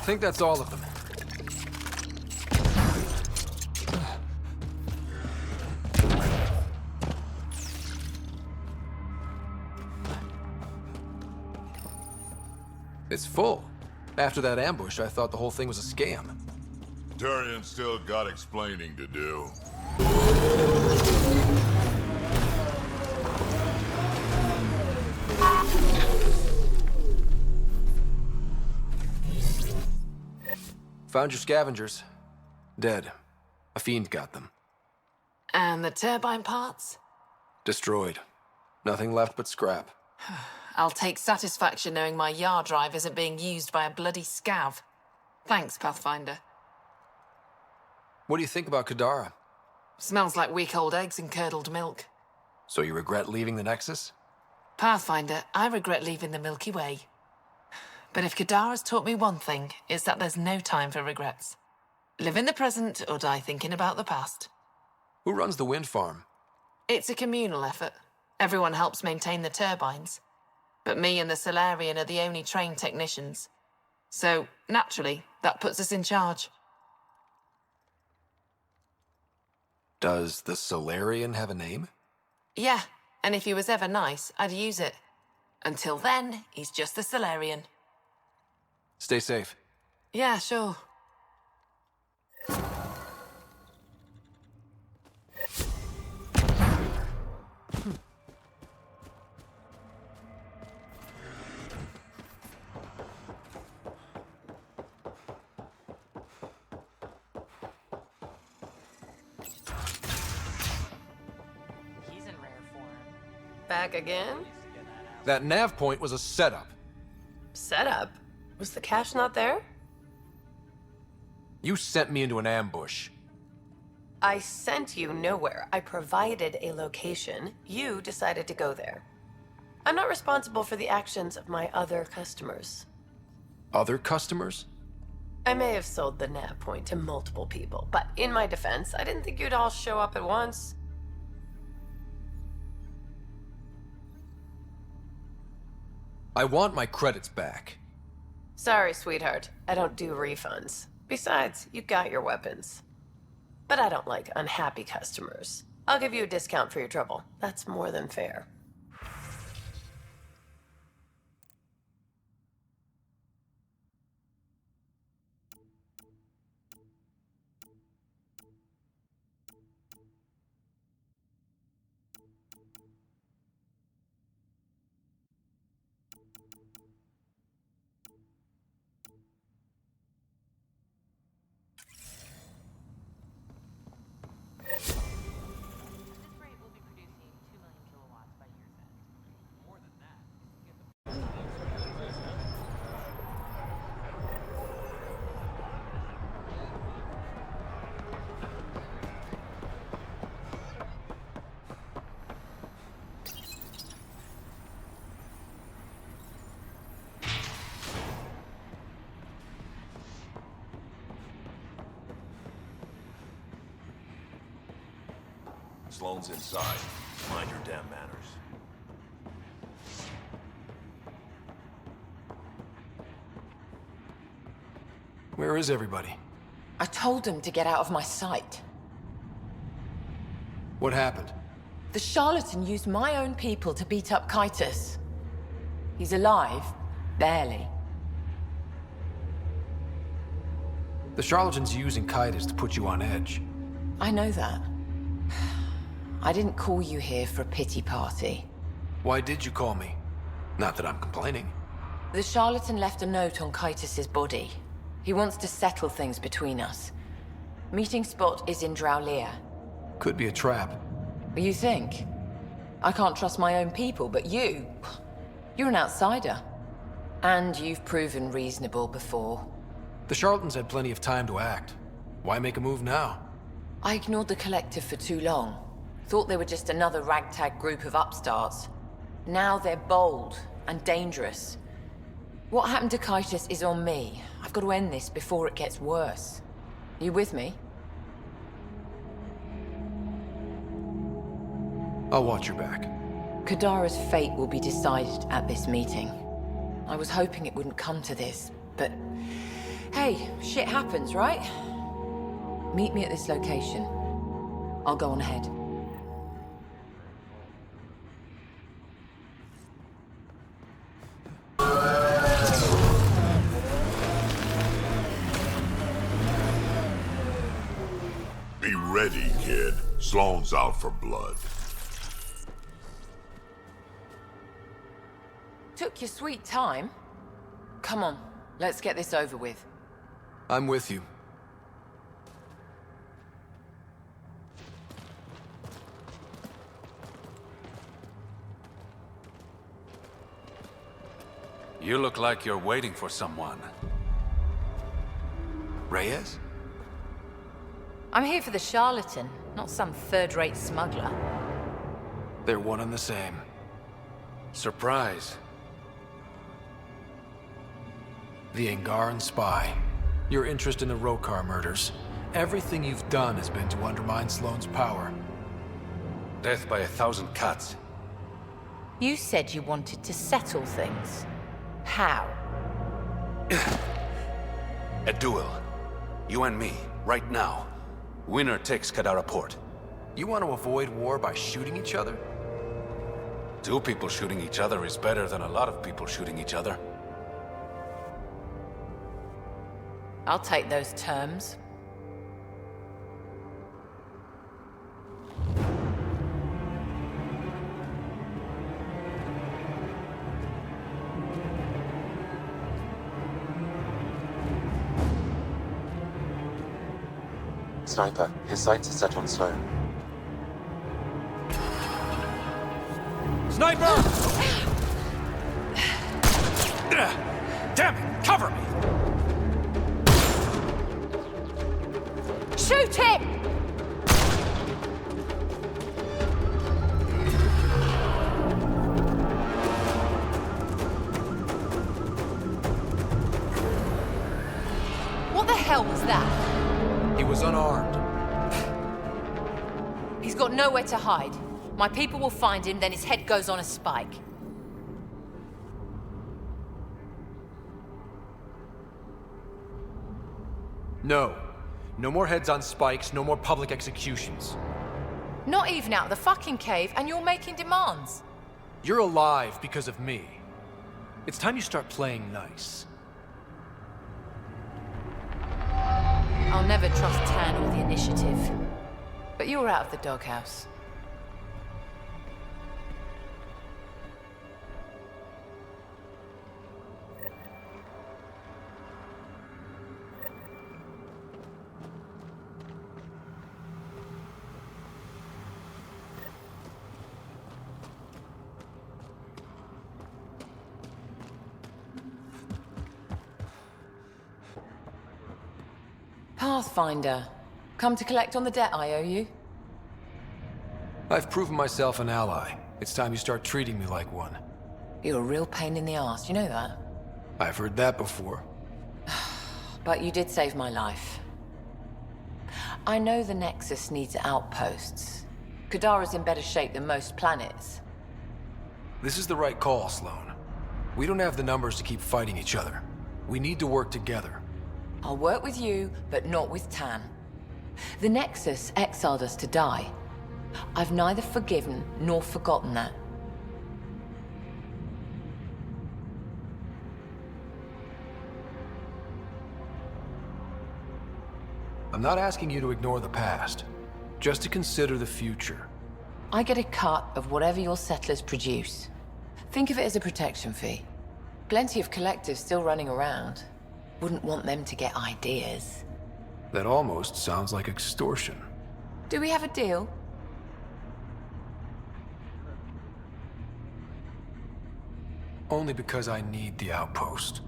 I think that's all of them. It's full. After that ambush, I thought the whole thing was a scam. Turian's still got explaining to do. Found your scavengers. Dead. A fiend got them. And the turbine parts? Destroyed. Nothing left but scrap. I'll take satisfaction knowing my yard drive isn't being used by a bloody scav. Thanks, Pathfinder. What do you think about Kadara? Smells like week-old eggs and curdled milk. So you regret leaving the Nexus? Pathfinder, I regret leaving the Milky Way. But if Kadara's taught me one thing, it's that there's no time for regrets. Live in the present or die thinking about the past. Who runs the wind farm? It's a communal effort. Everyone helps maintain the turbines. But me and the Solarian are the only trained technicians. So, naturally, that puts us in charge. Does the Solarian have a name? Yeah, and if he was ever nice, I'd use it. Until then, he's just the Solarian. Stay safe. Yeah, sure. Back again? That nav point was a setup. Setup? Was the cache not there? You sent me into an ambush. I sent you nowhere. I provided a location. You decided to go there. I'm not responsible for the actions of my other customers. Other customers? I may have sold the nav point to multiple people, but in my defense, I didn't think you'd all show up at once. I want my credits back. Sorry, sweetheart. I don't do refunds. Besides, you got your weapons. But I don't like unhappy customers. I'll give you a discount for your trouble. That's more than fair. Sloane's inside. Mind your damn manners. Where is everybody? I told them to get out of my sight. What happened? The charlatan used my own people to beat up Kitus. He's alive, barely. The charlatan's using Kitus to put you on edge. I know that. I didn't call you here for a pity party. Why did you call me? Not that I'm complaining. The charlatan left a note on Kitus's body. He wants to settle things between us. Meeting spot is in Drowlear. Could be a trap. You think? I can't trust my own people, but you're an outsider. And you've proven reasonable before. The charlatans had plenty of time to act. Why make a move now? I ignored the Collective for too long. Thought they were just another ragtag group of upstarts. Now they're bold and dangerous. What happened to Kitus is on me. I've got to end this before it gets worse. You with me? I'll watch your back. Kadara's fate will be decided at this meeting. I was hoping it wouldn't come to this, but hey, shit happens, right? Meet me at this location. I'll go on ahead. Be ready, kid. Sloane's out for blood. Took your sweet time. Come on, let's get this over with. I'm with you. You look like you're waiting for someone. Reyes? I'm here for the charlatan, not some third-rate smuggler. They're one and the same. Surprise. The Angaran spy. Your interest in the Rokar murders. Everything you've done has been to undermine Sloane's power. Death by 1,000 cuts. You said you wanted to settle things. How? A duel. You and me, right now. Winner takes Kadara Port. You want to avoid war by shooting each other? 2 people shooting each other is better than a lot of people shooting each other. I'll take those terms. Sniper, his sights are set on Sloane. Sniper! Damn it! Cover me! Shoot him! What the hell was that? He was unarmed. He's got nowhere to hide. My people will find him, then his head goes on a spike. No. No more heads on spikes, no more public executions. Not even out of the fucking cave, and you're making demands. You're alive because of me. It's time you start playing nice. I'll never trust Tan or the initiative. But you're out of the doghouse. Pathfinder. Come to collect on the debt I owe you? I've proven myself an ally. It's time you start treating me like one. You're a real pain in the arse, you know that? I've heard that before. But you did save my life. I know the Nexus needs outposts. Kadara's in better shape than most planets. This is the right call, Sloan. We don't have the numbers to keep fighting each other. We need to work together. I'll work with you, but not with Tan. The Nexus exiled us to die. I've neither forgiven nor forgotten that. I'm not asking you to ignore the past, just to consider the future. I get a cut of whatever your settlers produce. Think of it as a protection fee. Plenty of collectives still running around. Wouldn't want them to get ideas. That almost sounds like extortion. Do we have a deal? Only because I need the outpost.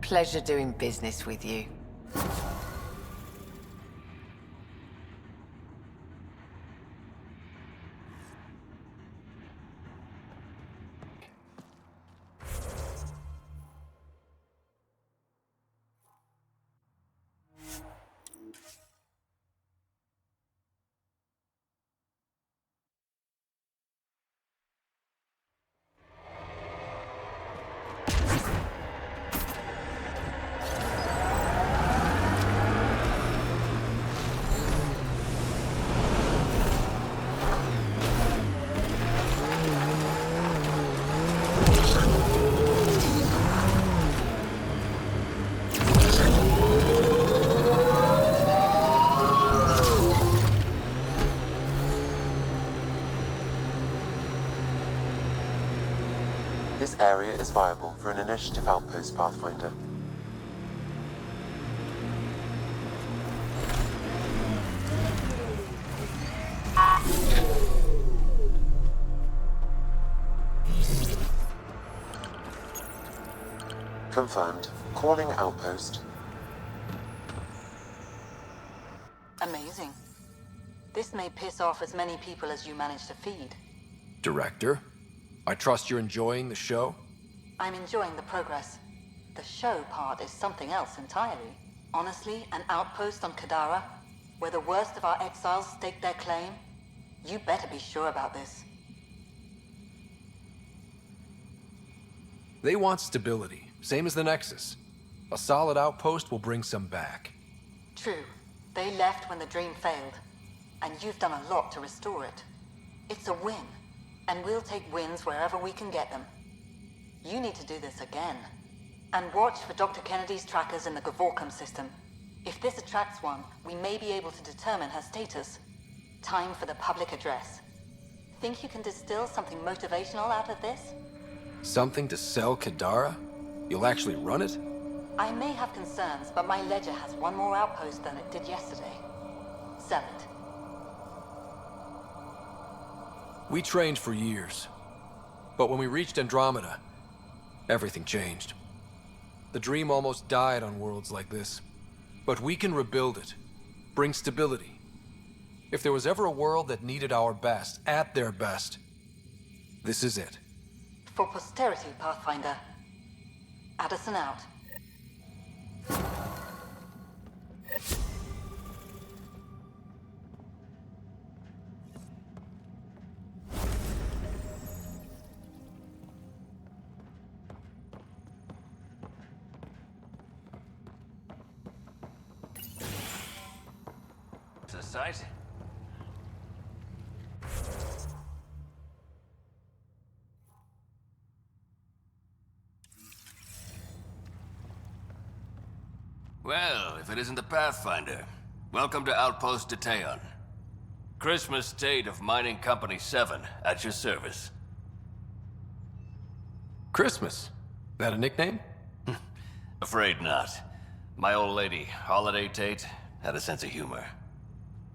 Pleasure doing business with you. This area is viable for an initiative outpost, Pathfinder. Confirmed. Calling outpost. Amazing. This may piss off as many people as you manage to feed. Director, I trust you're enjoying the show? I'm enjoying the progress. The show part is something else entirely. Honestly, an outpost on Kadara, where the worst of our exiles stake their claim? You better be sure about this. They want stability, same as the Nexus. A solid outpost will bring some back. True. They left when the dream failed. And you've done a lot to restore it. It's a win. And we'll take wins wherever we can get them. You need to do this again. And watch for Dr. Kennedy's trackers in the Gavorkum system. If this attracts one, we may be able to determine her status. Time for the public address. Think you can distill something motivational out of this? Something to sell Kadara? You'll actually run it? I may have concerns, but my ledger has one more outpost than it did yesterday. Sell it. We trained for years. But when we reached Andromeda, everything changed. The dream almost died on worlds like this. But we can rebuild it. Bring stability. If there was ever a world that needed our best, at their best, this is it. For posterity, Pathfinder. Addison out. To sight? Well, if it isn't the Pathfinder, welcome to Outpost Detaeon. Christmas State of Mining Company 7, at your service. Christmas? That a nickname? Afraid not. My old lady, Holiday Tate, had a sense of humor.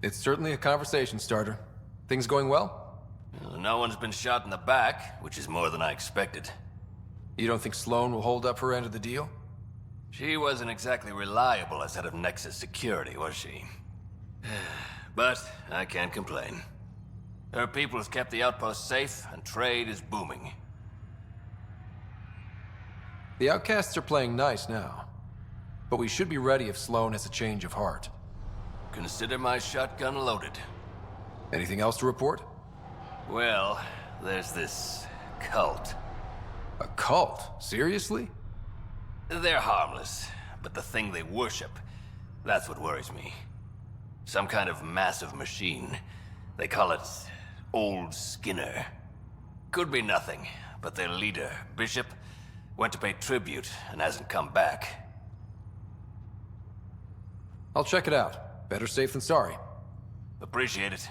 It's certainly a conversation starter. Things going well? Well, no one's been shot in the back, which is more than I expected. You don't think Sloan will hold up her end of the deal? She wasn't exactly reliable as head of Nexus security, was she? But I can't complain. Her people have kept the outpost safe, and trade is booming. The outcasts are playing nice now. But we should be ready if Sloan has a change of heart. Consider my shotgun loaded. Anything else to report? Well, there's this cult. A cult? Seriously? They're harmless, but the thing they worship, that's what worries me. Some kind of massive machine. They call it Old Skinner. Could be nothing, but their leader, Bishop, went to pay tribute and hasn't come back. I'll check it out. Better safe than sorry. Appreciate it.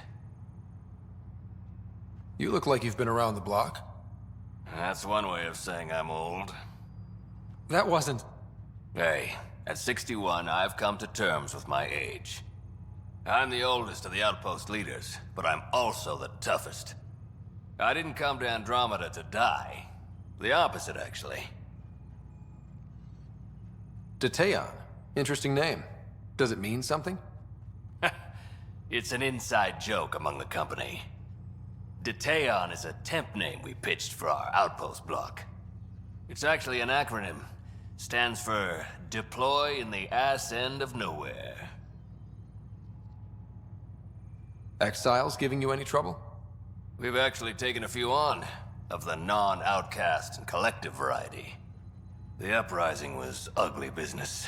You look like you've been around the block. That's one way of saying I'm old. That wasn't... Hey, at 61, I've come to terms with my age. I'm the oldest of the outpost leaders, but I'm also the toughest. I didn't come to Andromeda to die. The opposite, actually. Deteon. Interesting name. Does it mean something? It's an inside joke among the company. Deteon is a temp name we pitched for our outpost block. It's actually an acronym. Stands for Deploy in the Ass End of Nowhere. Exiles giving you any trouble? We've actually taken a few on, of the non-outcast and collective variety. The uprising was ugly business.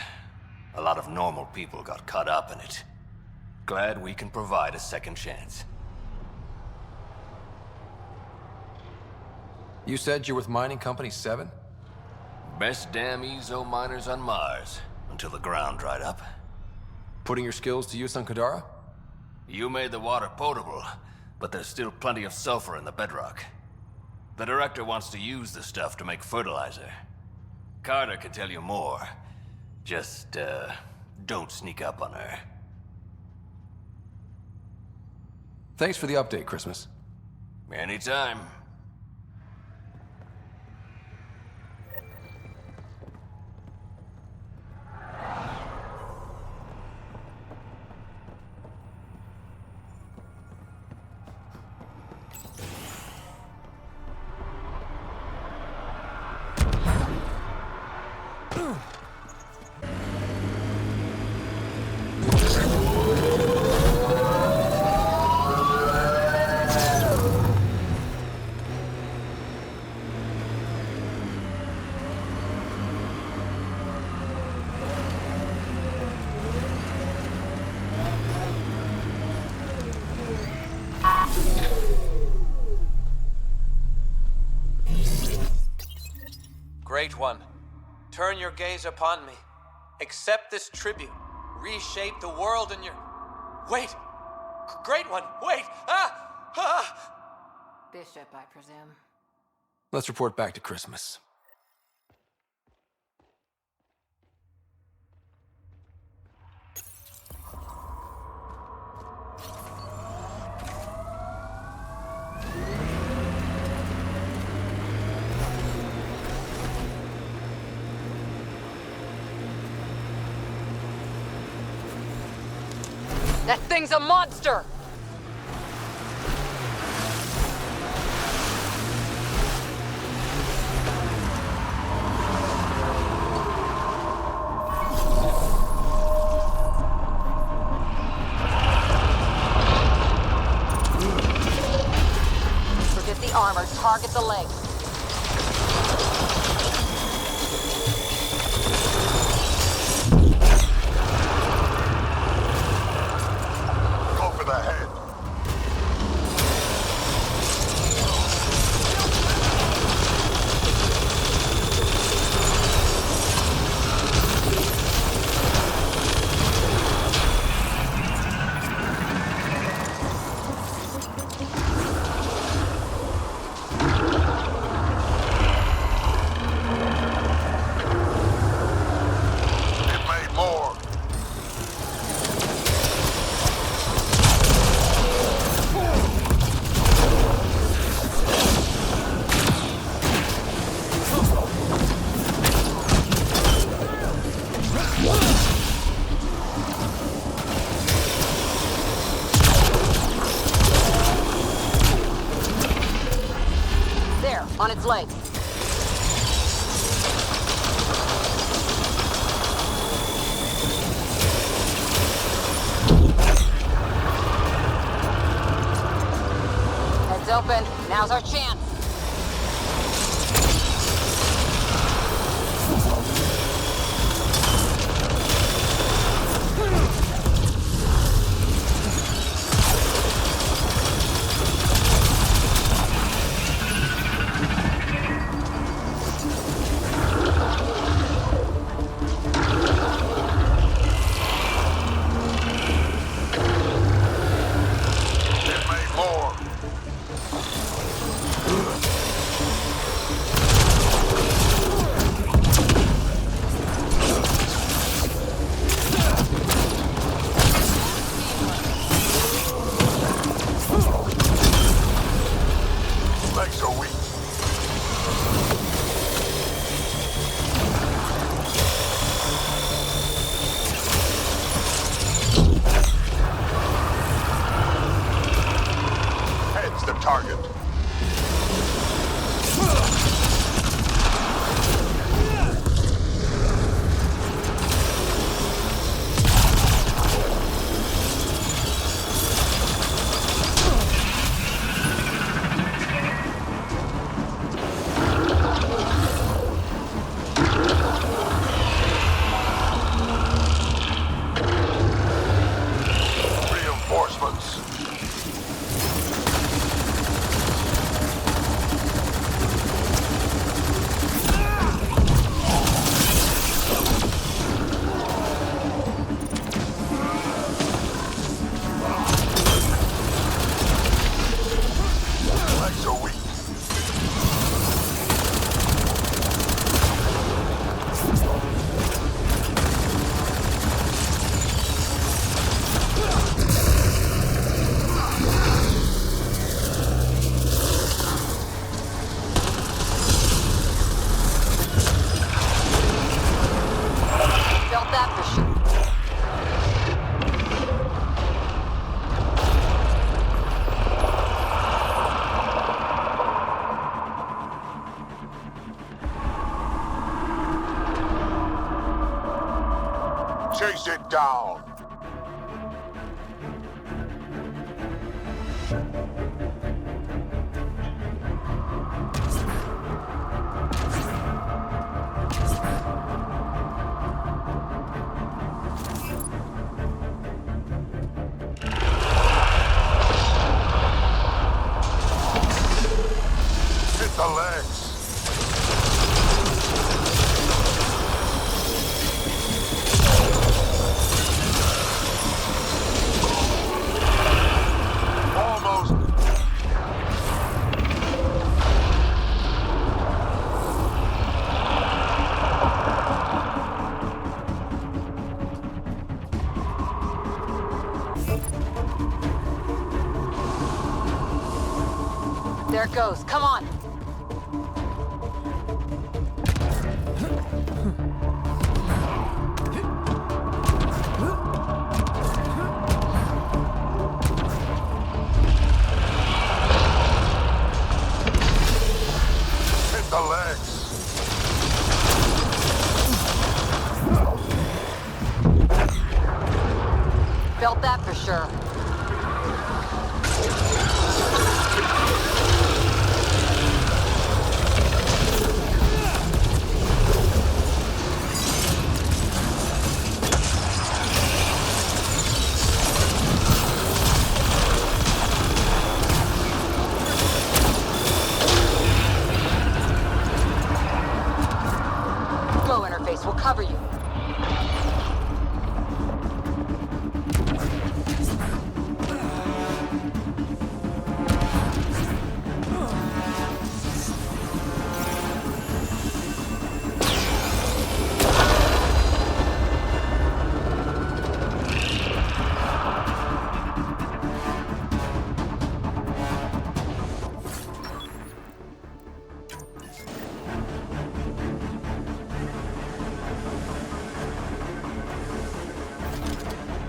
A lot of normal people got caught up in it. Glad we can provide a second chance. You said you're with Mining Company 7? Best damn EZO miners on Mars, until the ground dried up. Putting your skills to use on Kadara? You made the water potable, but there's still plenty of sulfur in the bedrock. The director wants to use the stuff to make fertilizer. Carter can tell you more. Just, don't sneak up on her. Thanks for the update, Christmas. Anytime. Great One, turn your gaze upon me. Accept this tribute. Reshape the world in your... Wait! Great One, wait! Ah! Ah! Bishop, I presume. Let's report back to Christmas. That thing's a monster! Forget the armor, target the legs. The head. Now's our chance. Chase it down! Hit the legs! There it goes. Come on. Hit the legs! Felt that for sure. We'll cover you.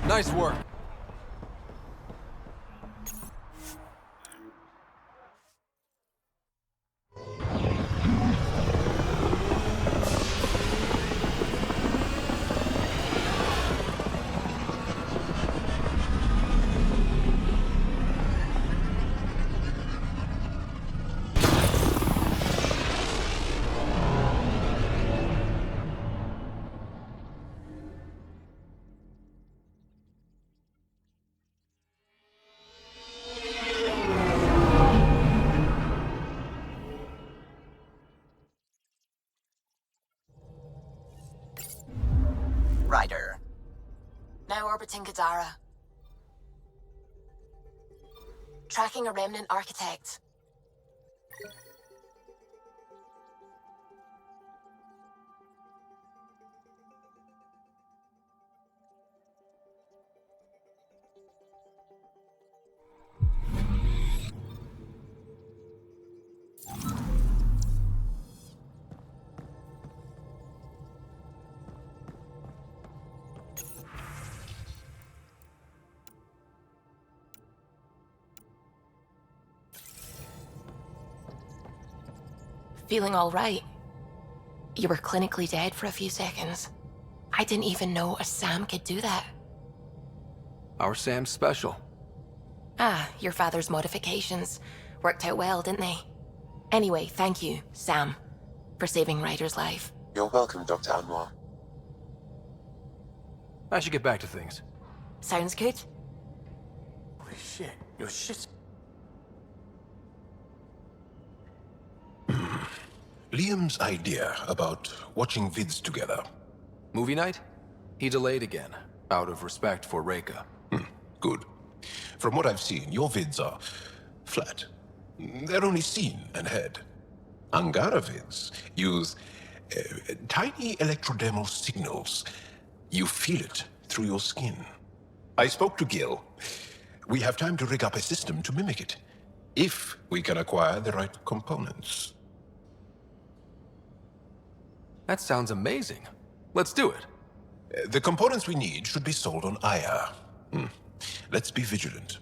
Nice work. Ryder. Now orbiting Kadara. Tracking a remnant architect. Feeling all right? You were clinically dead for a few seconds. I didn't even know a Sam could do that. Our Sam's special. Ah, your father's modifications. Worked out well, didn't they? Anyway, thank you, Sam, for saving Ryder's life. You're welcome, Dr. Anwar. I should get back to things. Sounds good. Holy shit, your shit's... Liam's idea about watching vids together. Movie night? He delayed again, out of respect for Reika. Good. From what I've seen, your vids are flat. They're only seen and heard. Angara vids use tiny electrodermal signals. You feel it through your skin. I spoke to Gil. We have time to rig up a system to mimic it, if we can acquire the right components. That sounds amazing. Let's do it. The components we need should be sold on Aya. Let's be vigilant.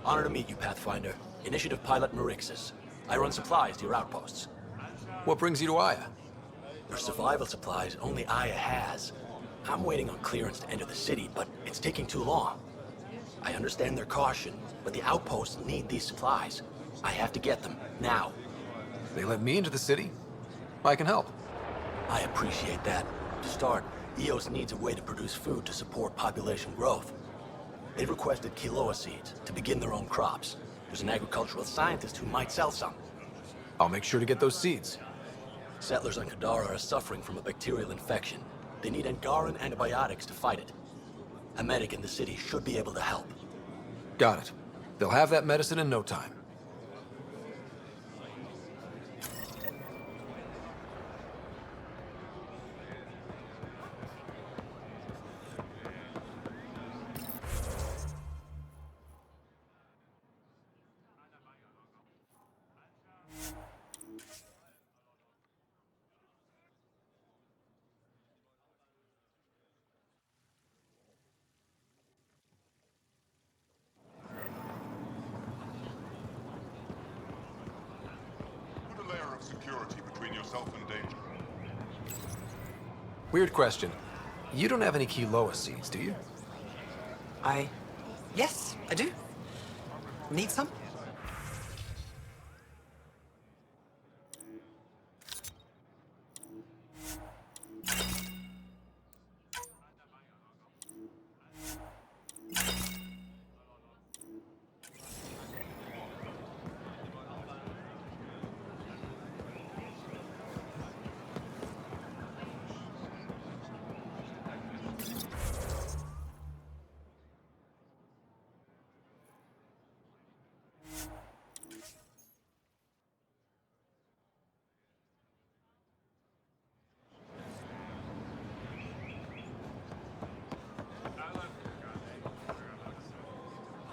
Honor to meet you, Pathfinder. Initiative Pilot Marixus. I run supplies to your outposts. What brings you to Aya? There's survival supplies only Aya has. I'm waiting on clearance to enter the city, but it's taking too long. I understand their caution, but the outposts need these supplies. I have to get them, now. They let me into the city? I can help. I appreciate that. To start, EOS needs a way to produce food to support population growth. They've requested quinoa seeds to begin their own crops. There's an agricultural scientist who might sell some. I'll make sure to get those seeds. Settlers on Kadara are suffering from a bacterial infection. They need Angaran antibiotics to fight it. A medic in the city should be able to help. Got it. They'll have that medicine in no time. Security between yourself and danger. Weird question. You don't have any Kiloa seeds, do you? Yes, I do. Need some?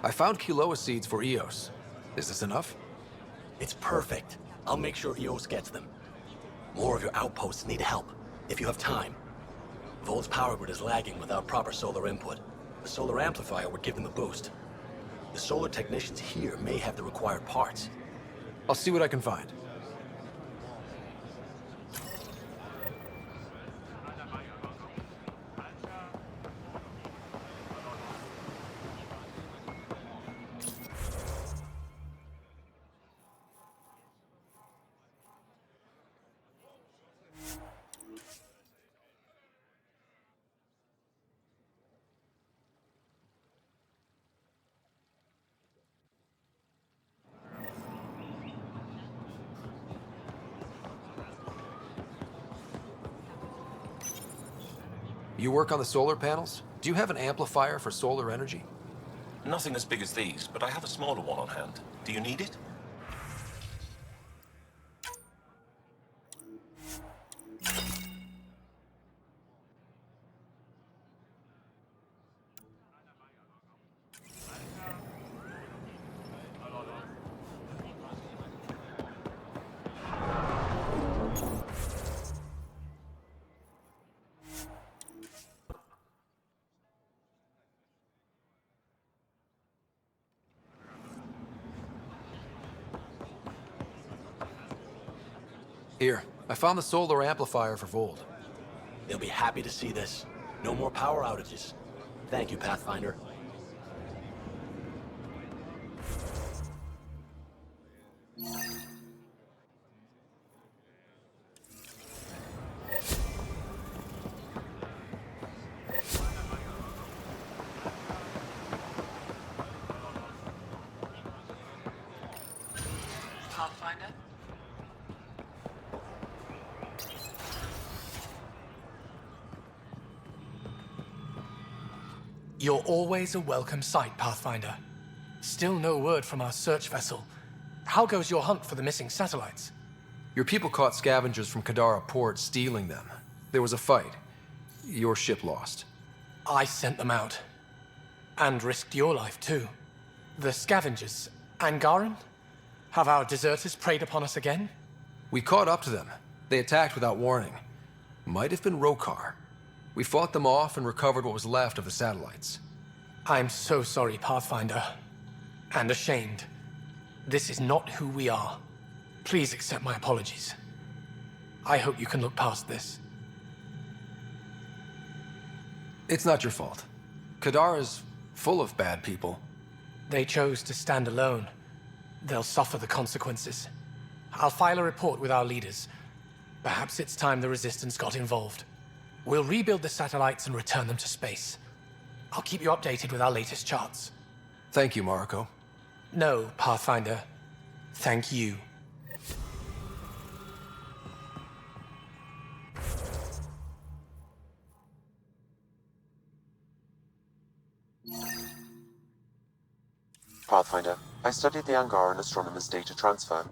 I found Kiloa seeds for Eos. Is this enough? It's perfect. I'll make sure Eos gets them. More of your outposts need help, if you have time. Volt's power grid is lagging without proper solar input. The solar amplifier would give them a boost. The solar technicians here may have the required parts. I'll see what I can find. You work on the solar panels? Do you have an amplifier for solar energy? Nothing as big as these, but I have a smaller one on hand. Do you need it? Here, I found the solar amplifier for Volt. They'll be happy to see this. No more power outages. Thank you, Pathfinder. Pathfinder? You're always a welcome sight, Pathfinder. Still no word from our search vessel. How goes your hunt for the missing satellites? Your people caught scavengers from Kadara port stealing them. There was a fight. Your ship lost. I sent them out. And risked your life, too. The scavengers, Angaran? Have our deserters preyed upon us again? We caught up to them. They attacked without warning. Might have been Rokar. We fought them off and recovered what was left of the satellites. I'm so sorry, Pathfinder. And ashamed. This is not who we are. Please accept my apologies. I hope you can look past this. It's not your fault. Kadara's full of bad people. They chose to stand alone. They'll suffer the consequences. I'll file a report with our leaders. Perhaps it's time the Resistance got involved. We'll rebuild the satellites and return them to space. I'll keep you updated with our latest charts. Thank you, Mariko. No, Pathfinder. Thank you. Pathfinder, I studied the Angaran astronomer's data transfer.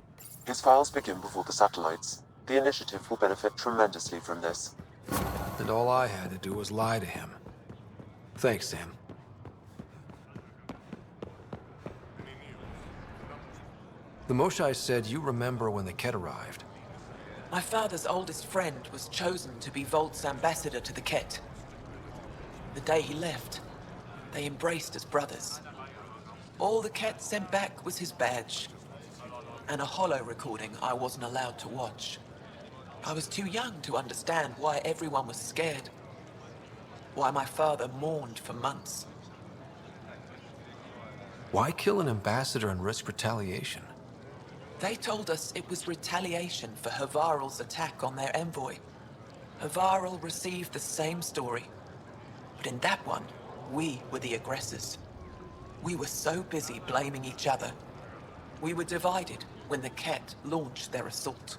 His files begin before the satellites. The initiative will benefit tremendously from this. And all I had to do was lie to him. Thanks, Sam. The Moshai said you remember when the Ket arrived. My father's oldest friend was chosen to be Volt's ambassador to the Ket. The day he left, they embraced as brothers. All the Ket sent back was his badge, and a holo recording I wasn't allowed to watch. I was too young to understand why everyone was scared. Why my father mourned for months. Why kill an ambassador and risk retaliation? They told us it was retaliation for Havarl's attack on their envoy. Havarl received the same story. But in that one, we were the aggressors. We were so busy blaming each other. We were divided when the Ket launched their assault.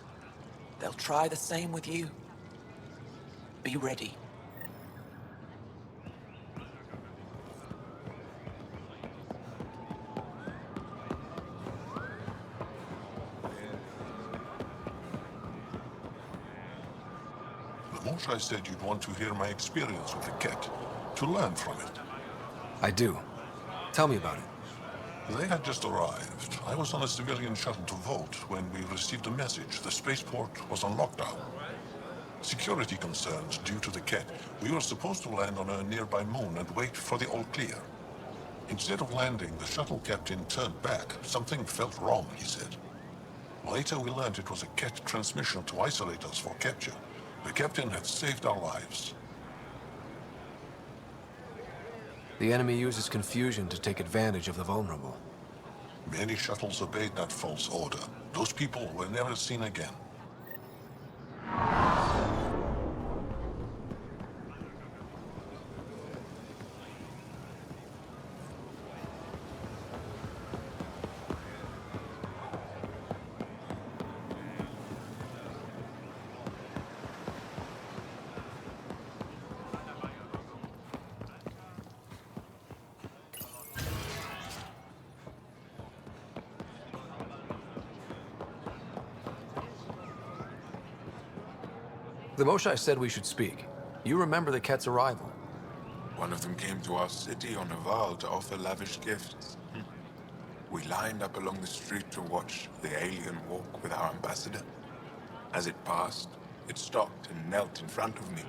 They'll try the same with you. Be ready. The Moshae said you'd want to hear my experience with the Ket, to learn from it. I do. Tell me about it. They had just arrived. I was on a civilian shuttle to Volt when we received a message the spaceport was on lockdown. Security concerns due to the Ket. We were supposed to land on a nearby moon and wait for the all clear. Instead of landing, the shuttle captain turned back. Something felt wrong, he said. Later we learned it was a Ket transmission to isolate us for capture. The captain had saved our lives. The enemy uses confusion to take advantage of the vulnerable. Many shuttles obeyed that false order. Those people were never seen again. The Moshae said we should speak. You remember the Ket's arrival? One of them came to our city on a vow to offer lavish gifts. We lined up along the street to watch the alien walk with our ambassador. As it passed, it stopped and knelt in front of me.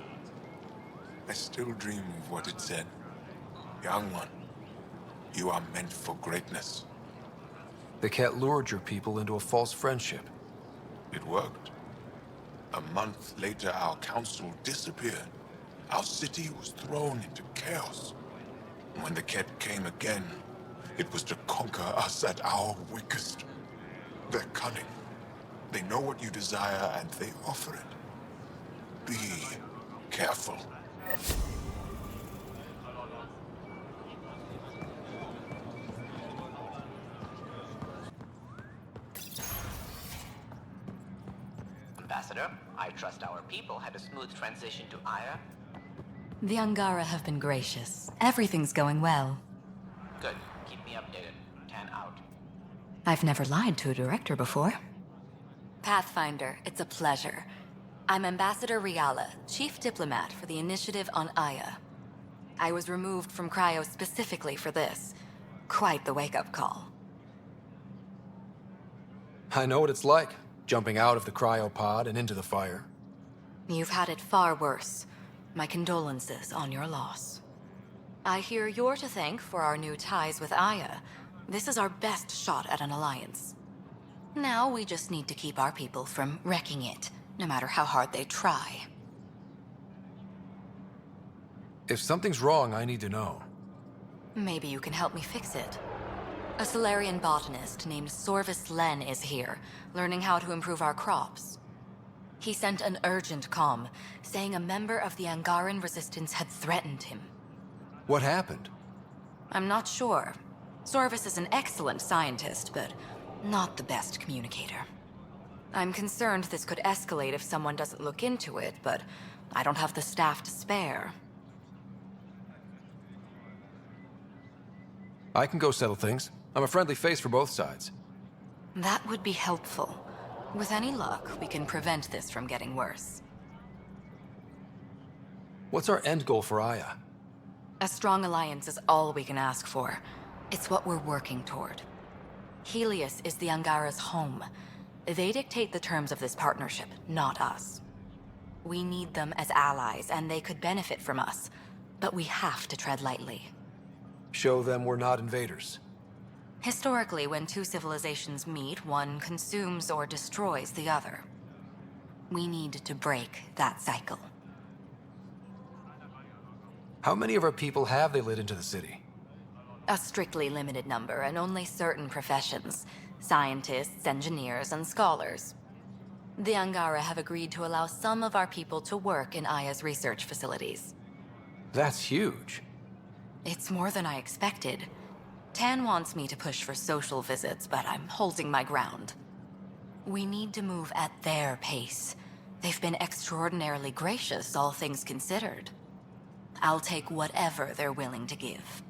I still dream of what it said. Young one, you are meant for greatness. The Ket lured your people into a false friendship. It worked. A month later, our council disappeared. Our city was thrown into chaos. When the Ket came again, it was to conquer us at our weakest. They're cunning. They know what you desire, and they offer it. Be careful. Ambassador, I trust our people had a smooth transition to Aya. The Angara have been gracious. Everything's going well. Good. Keep me updated. 10 out. I've never lied to a director before. Pathfinder, it's a pleasure. I'm Ambassador Riala, Chief Diplomat for the Initiative on Aya. I was removed from Cryo specifically for this. Quite the wake-up call. I know what it's like, jumping out of the cryopod and into the fire. You've had it far worse. My condolences on your loss. I hear you're to thank for our new ties with Aya. This is our best shot at an alliance. Now we just need to keep our people from wrecking it, no matter how hard they try. If something's wrong, I need to know. Maybe you can help me fix it. A Solarian botanist named Sorvis Len is here, learning how to improve our crops. He sent an urgent comm, saying a member of the Angaran resistance had threatened him. What happened? I'm not sure. Sorvis is an excellent scientist, but not the best communicator. I'm concerned this could escalate if someone doesn't look into it, but I don't have the staff to spare. I can go settle things. I'm a friendly face for both sides. That would be helpful. With any luck, we can prevent this from getting worse. What's our end goal for Aya? A strong alliance is all we can ask for. It's what we're working toward. Helios is the Angara's home. They dictate the terms of this partnership, not us. We need them as allies, and they could benefit from us. But we have to tread lightly. Show them we're not invaders. Historically, when two civilizations meet, one consumes or destroys the other. We need to break that cycle. How many of our people have they let into the city? A strictly limited number, and only certain professions. Scientists, engineers, and scholars. The Angara have agreed to allow some of our people to work in Aya's research facilities. That's huge. It's more than I expected. Tan wants me to push for social visits, but I'm holding my ground. We need to move at their pace. They've been extraordinarily gracious, all things considered. I'll take whatever they're willing to give.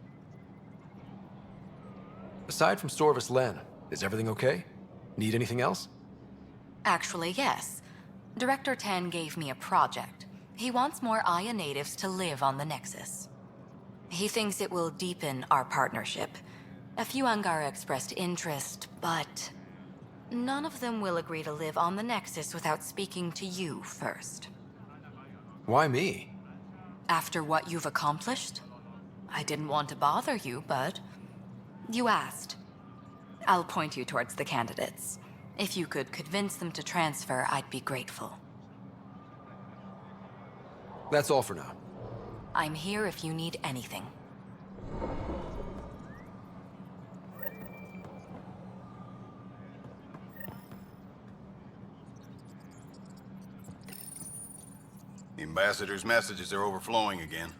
Aside from Storvis Len, is everything okay? Need anything else? Actually, yes. Director Tan gave me a project. He wants more Aya natives to live on the Nexus. He thinks it will deepen our partnership. A few Angara expressed interest, but none of them will agree to live on the Nexus without speaking to you first. Why me? After what you've accomplished? I didn't want to bother you, but you asked. I'll point you towards the candidates. If you could convince them to transfer, I'd be grateful. That's all for now. I'm here if you need anything. The ambassador's messages are overflowing again.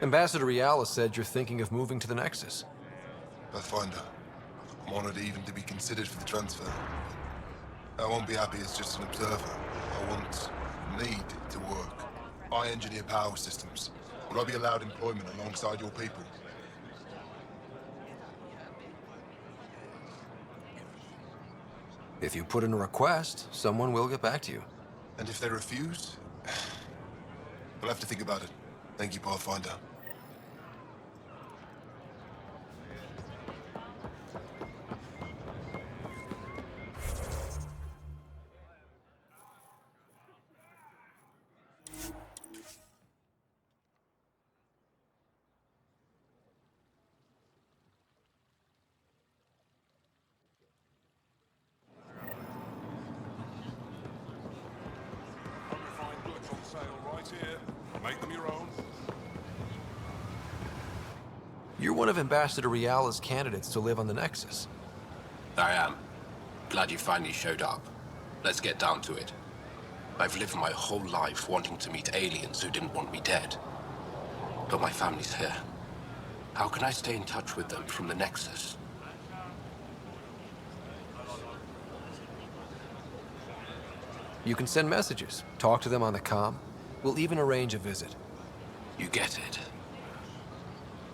Ambassador Riala said you're thinking of moving to the Nexus. Pathfinder, I'm honored even to be considered for the transfer. I won't be happy as just an observer. Need to work. I engineer power systems. Would I be allowed employment alongside your people? If you put in a request, someone will get back to you. And if they refuse? We'll have to think about it. Thank you, Pathfinder. You're one of Ambassador Riala's candidates to live on the Nexus. I am. Glad you finally showed up. Let's get down to it. I've lived my whole life wanting to meet aliens who didn't want me dead. But my family's here. How can I stay in touch with them from the Nexus? You can send messages, talk to them on the comm. We'll even arrange a visit. You get it.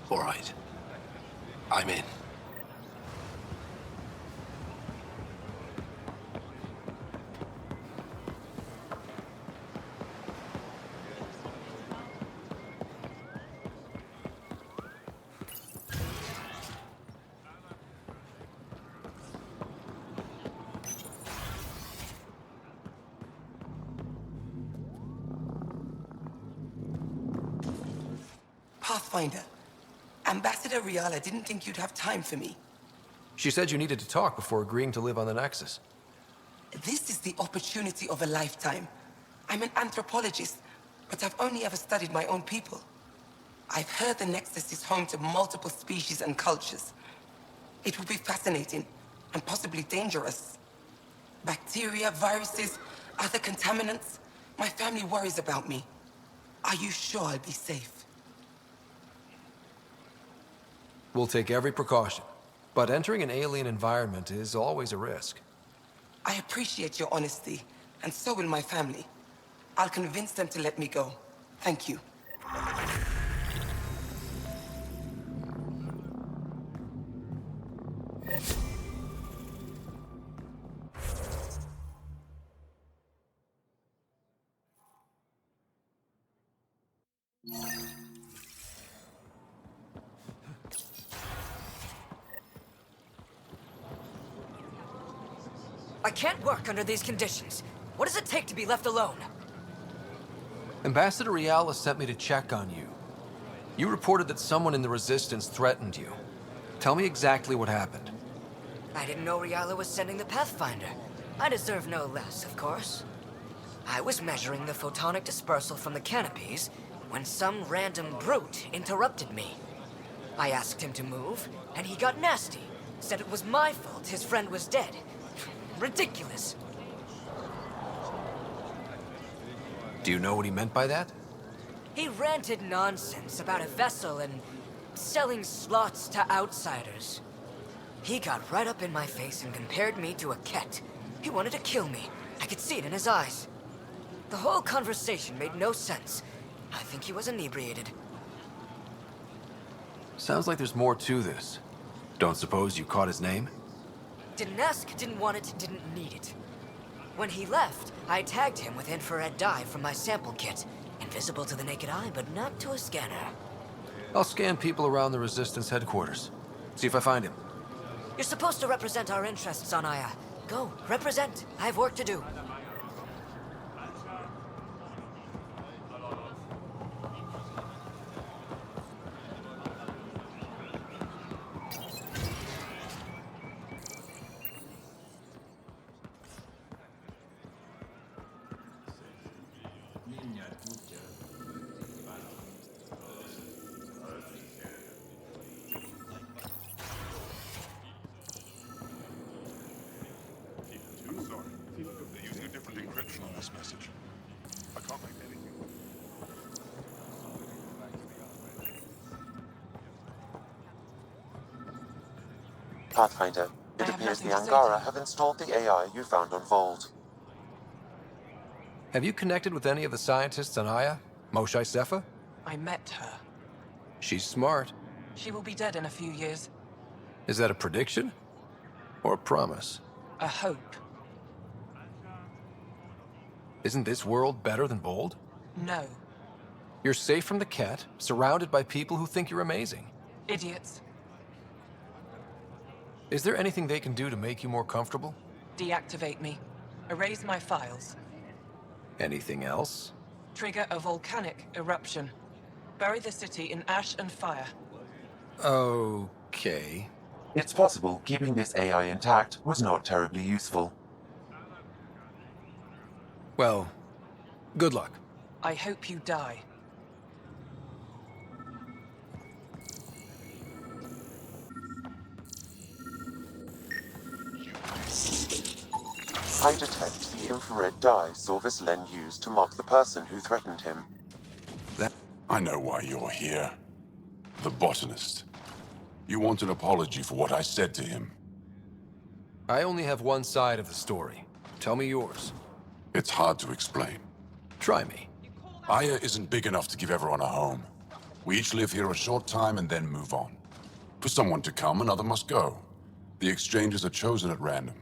All right. I'm in. Pathfinder, Ambassador Riala didn't think you'd have time for me. She said you needed to talk before agreeing to live on the Nexus. This is the opportunity of a lifetime. I'm an anthropologist, but I've only ever studied my own people. I've heard the Nexus is home to multiple species and cultures. It will be fascinating and possibly dangerous. Bacteria, viruses, other contaminants. My family worries about me. Are you sure I'll be safe? We'll take every precaution, but entering an alien environment is always a risk. I appreciate your honesty, and so will my family. I'll convince them to let me go. Thank you. I can't work under these conditions. What does it take to be left alone? Ambassador Riala sent me to check on you. You reported that someone in the Resistance threatened you. Tell me exactly what happened. I didn't know Riala was sending the Pathfinder. I deserve no less, of course. I was measuring the photonic dispersal from the canopies when some random brute interrupted me. I asked him to move, and he got nasty. Said it was my fault his friend was dead. Ridiculous. Do you know what he meant by that? He ranted nonsense about a vessel and selling slots to outsiders. He got right up in my face and compared me to a ket. He wanted to kill me. I could see it in his eyes. The whole conversation made no sense. I think he was inebriated. Sounds like there's more to this. Don't suppose you caught his name? Didn't ask, didn't want it, didn't need it. When he left, I tagged him with infrared dye from my sample kit. Invisible to the naked eye, but not to a scanner. I'll scan people around the Resistance headquarters. See if I find him. You're supposed to represent our interests on Aya. Go, represent. I have work to do. They're using a different encryption on this message. I can't make anything. Pathfinder, it appears the Angara have installed the AI you found on Vold. Have you connected with any of the scientists on Aya? Moshai Sefa? I met her. She's smart. She will be dead in a few years. Is that a prediction? Or a promise? A hope. Isn't this world better than Bold? No. You're safe from the cat, surrounded by people who think you're amazing. Idiots. Is there anything they can do to make you more comfortable? Deactivate me. Erase my files. Anything else? Trigger a volcanic eruption. Bury the city in ash and fire. Okay. It's possible keeping this AI intact was not terribly useful. Well, good luck. I hope you die. I detect the infrared dye Sorvis Len used to mark the person who threatened him. I know why you're here. The botanist. You want an apology for what I said to him. I only have one side of the story. Tell me yours. It's hard to explain. Try me. Aya isn't big enough to give everyone a home. We each live here a short time and then move on. For someone to come, another must go. The exchanges are chosen at random.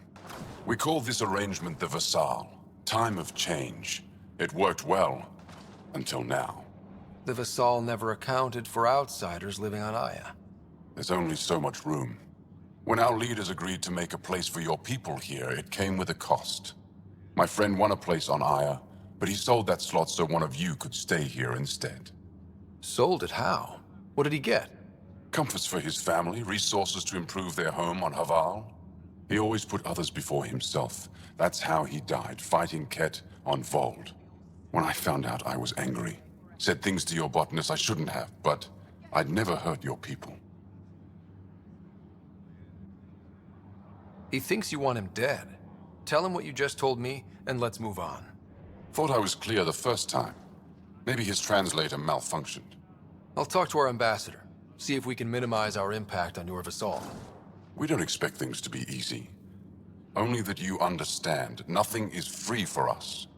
We call this arrangement the Vassal. Time of change. It worked well. Until now. The Vassal never accounted for outsiders living on Aya. There's only so much room. When our leaders agreed to make a place for your people here, it came with a cost. My friend won a place on Aya, but he sold that slot so one of you could stay here instead. Sold it how? What did he get? Comforts for his family, resources to improve their home on Haval. He always put others before himself. That's how he died, fighting Ket on Vold. When I found out, I was angry. Said things to your botanist I shouldn't have, but I'd never hurt your people. He thinks you want him dead. Tell him what you just told me, and let's move on. Thought I was clear the first time. Maybe his translator malfunctioned. I'll talk to our ambassador. See if we can minimize our impact on your Vassal. We don't expect things to be easy. Only that you understand, nothing is free for us.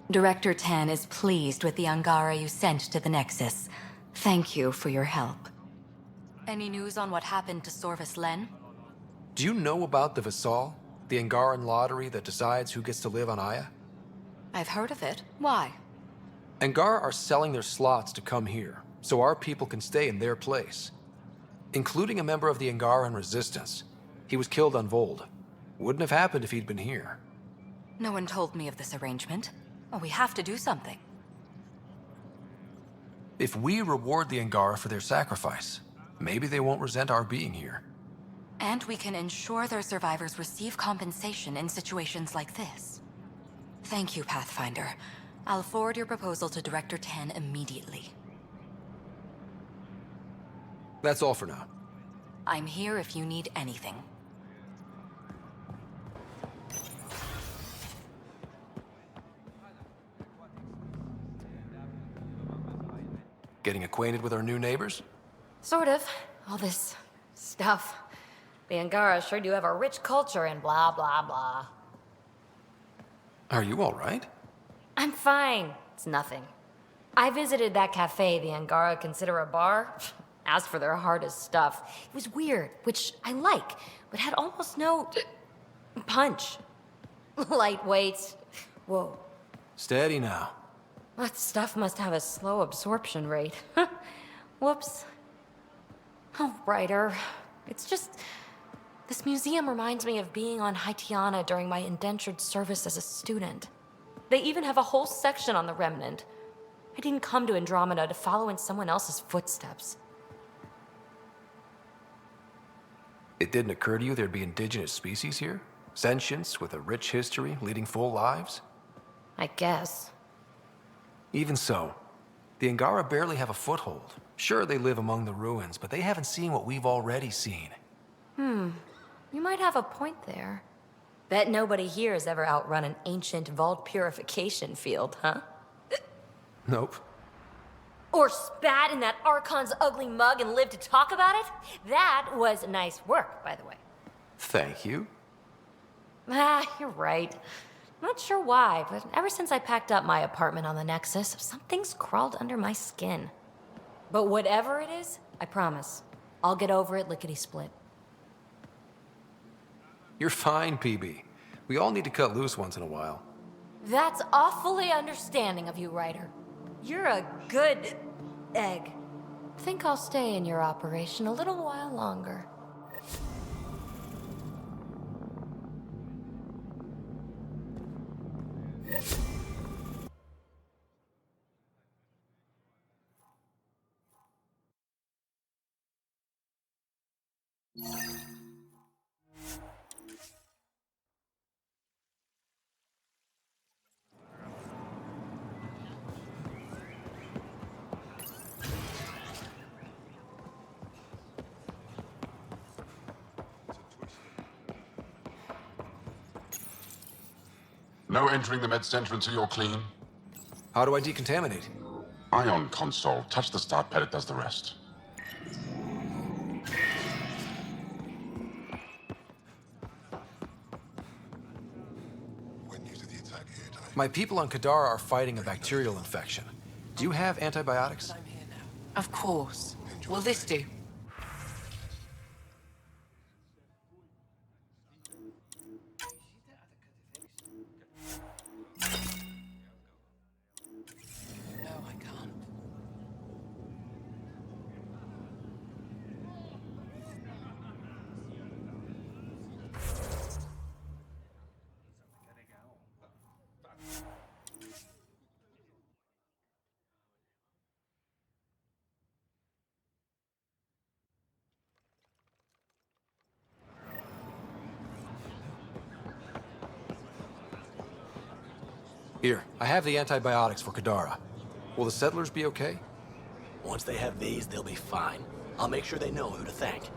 Director Tan is pleased with the Angara you sent to the Nexus. Thank you for your help. Any news on what happened to Sorvis Len? Do you know about the Visal? The Angaran lottery that decides who gets to live on Aya? I've heard of it. Why? Angara are selling their slots to come here, so our people can stay in their place. Including a member of the Angaran resistance. He was killed on Vold. Wouldn't have happened if he'd been here. No one told me of this arrangement. Oh, we have to do something. If we reward the Angara for their sacrifice, maybe they won't resent our being here. And we can ensure their survivors receive compensation in situations like this. Thank you, Pathfinder. I'll forward your proposal to Director Tan immediately. That's all for now. I'm here if you need anything. Getting acquainted with our new neighbors? Sort of. All this stuff. The Angara sure do have a rich culture and blah, blah, blah. Are you all right? I'm fine. It's nothing. I visited that cafe the Angara consider a bar. Asked for their hardest stuff. It was weird, which I like, but had almost no punch. Lightweight. Whoa. Steady now. That stuff must have a slow absorption rate. Whoops. Oh, Ryder. It's just... This museum reminds me of being on Haitiana during my indentured service as a student. They even have a whole section on the Remnant. I didn't come to Andromeda to follow in someone else's footsteps. It didn't occur to you there'd be indigenous species here? Sentients with a rich history, leading full lives? I guess. Even so, the Angara barely have a foothold. Sure, they live among the ruins, but they haven't seen what we've already seen. You might have a point there. Bet nobody here has ever outrun an ancient vault purification field, huh? Nope. Or spat in that Archon's ugly mug and lived to talk about it? That was nice work, by the way. Thank you. You're right. Not sure why, but ever since I packed up my apartment on the Nexus, something's crawled under my skin. But whatever it is, I promise, I'll get over it lickety-split. You're fine, PB. We all need to cut loose once in a while. That's awfully understanding of you, Ryder. You're a good egg. Think I'll stay in your operation a little while longer. No entering the med center until you're clean. How do I decontaminate? Ion console. Touch the start pad, it does the rest. My people on Kadara are fighting a bacterial infection. Do you have antibiotics? Of course. Will this do? Here, I have the antibiotics for Kadara. Will the settlers be okay? Once they have these, they'll be fine. I'll make sure they know who to thank.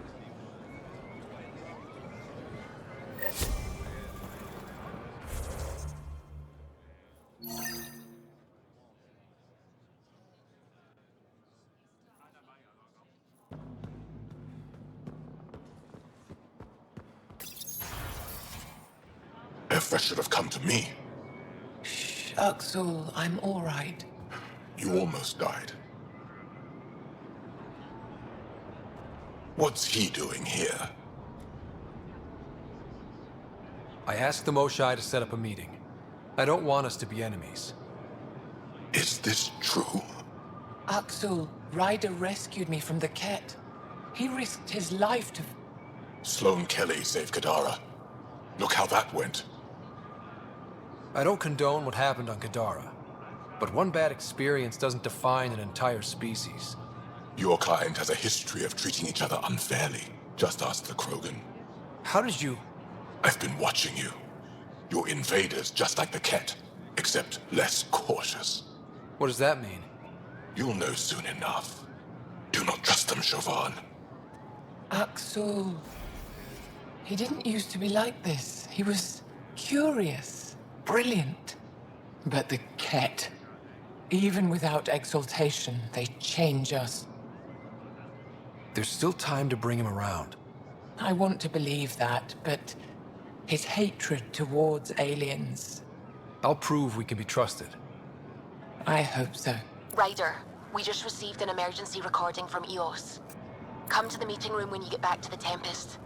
If that should have come to me. Uxul, I'm all right. You almost died. What's he doing here? I asked the Moshai to set up a meeting. I don't want us to be enemies. Is this true? Uxul, Ryder rescued me from the Ket. He risked his life to... Sloane Kelly saved Kadara. Look how that went. I don't condone what happened on Kadara, but one bad experience doesn't define an entire species. Your kind has a history of treating each other unfairly. Just ask the Krogan. How did you... I've been watching you. You're invaders just like the Ket, except less cautious. What does that mean? You'll know soon enough. Do not trust them, Chauvin. Uxul... He didn't used to be like this. He was curious, brilliant. But the Ket, even without exaltation, they change us. There's still time to bring him around. I want to believe that, but his hatred towards aliens... I'll prove we can be trusted. I hope so. Ryder, we just received an emergency recording from EOS. Come to the meeting room when you get back to the Tempest.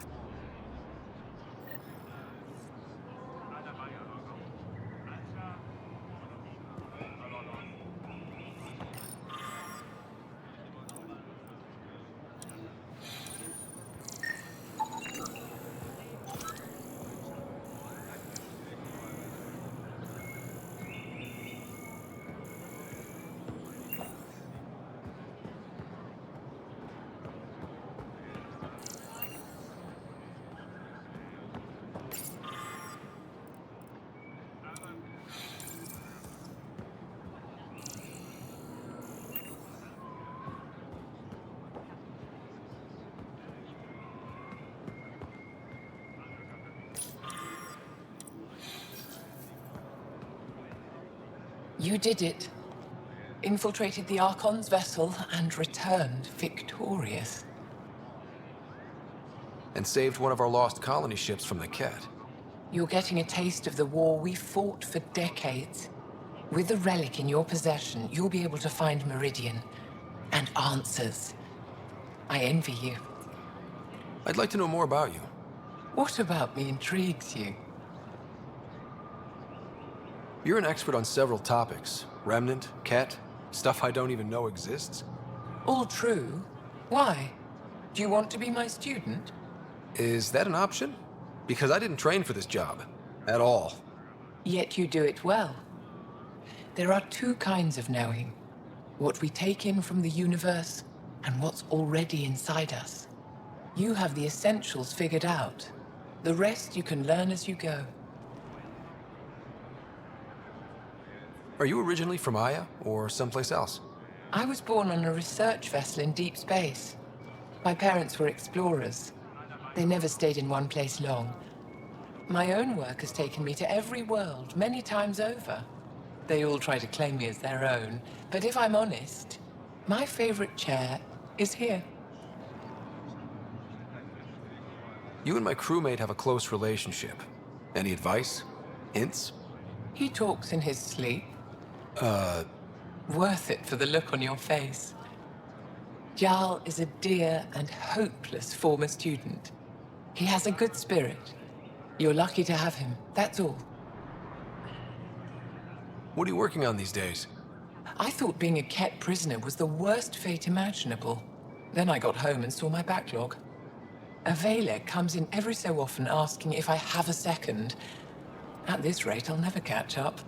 You did it. Infiltrated the Archon's vessel and returned victorious. And saved one of our lost colony ships from the Ket. You're getting a taste of the war we fought for decades. With the relic in your possession, you'll be able to find Meridian and answers. I envy you. I'd like to know more about you. What about me intrigues you? You're an expert on several topics. Remnant, Ket, stuff I don't even know exists. All true. Why? Do you want to be my student? Is that an option? Because I didn't train for this job. At all. Yet you do it well. There are two kinds of knowing. What we take in from the universe, and what's already inside us. You have the essentials figured out. The rest you can learn as you go. Are you originally from Aya, or someplace else? I was born on a research vessel in deep space. My parents were explorers. They never stayed in one place long. My own work has taken me to every world, many times over. They all try to claim me as their own, but if I'm honest, my favorite chair is here. You and my crewmate have a close relationship. Any advice? Hints? He talks in his sleep. Worth it for the look on your face. Jarl is a dear and hopeless former student. He has a good spirit. You're lucky to have him, that's all. What are you working on these days? I thought being a Ket prisoner was the worst fate imaginable. Then I got home and saw my backlog. A Vaylek comes in every so often asking if I have a second. At this rate, I'll never catch up.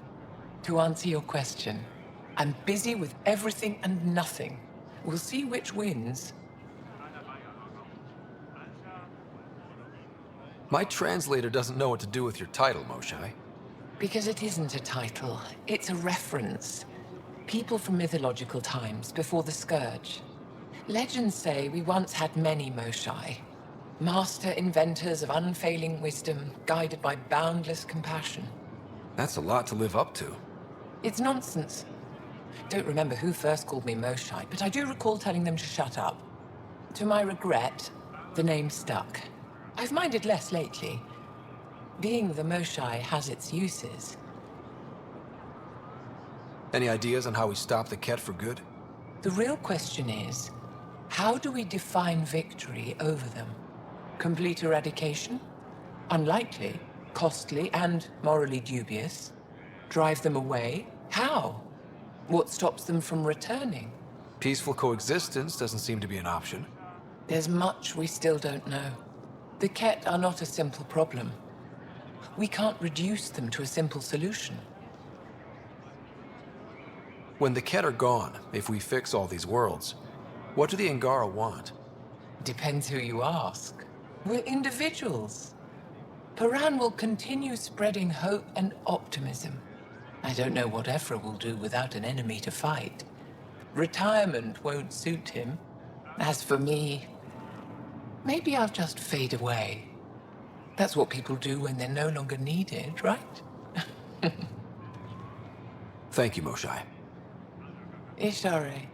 To answer your question, I'm busy with everything and nothing. We'll see which wins. My translator doesn't know what to do with your title, Moshai. Because it isn't a title, it's a reference. People from mythological times, before the Scourge. Legends say we once had many Moshai. Master inventors of unfailing wisdom, guided by boundless compassion. That's a lot to live up to. It's nonsense. Don't remember who first called me Moshai, but I do recall telling them to shut up. To my regret, the name stuck. I've minded less lately. Being the Moshai has its uses. Any ideas on how we stop the Ket for good? The real question is, how do we define victory over them? Complete eradication? Unlikely, costly, and morally dubious. Drive them away? How? What stops them from returning? Peaceful coexistence doesn't seem to be an option. There's much we still don't know. The Ket are not a simple problem. We can't reduce them to a simple solution. When the Ket are gone, if we fix all these worlds, what do the Angara want? Depends who you ask. We're individuals. Paran will continue spreading hope and optimism. I don't know what Ephra will do without an enemy to fight. Retirement won't suit him. As for me, maybe I'll just fade away. That's what people do when they're no longer needed, right? Thank you, Moshae. Ishare.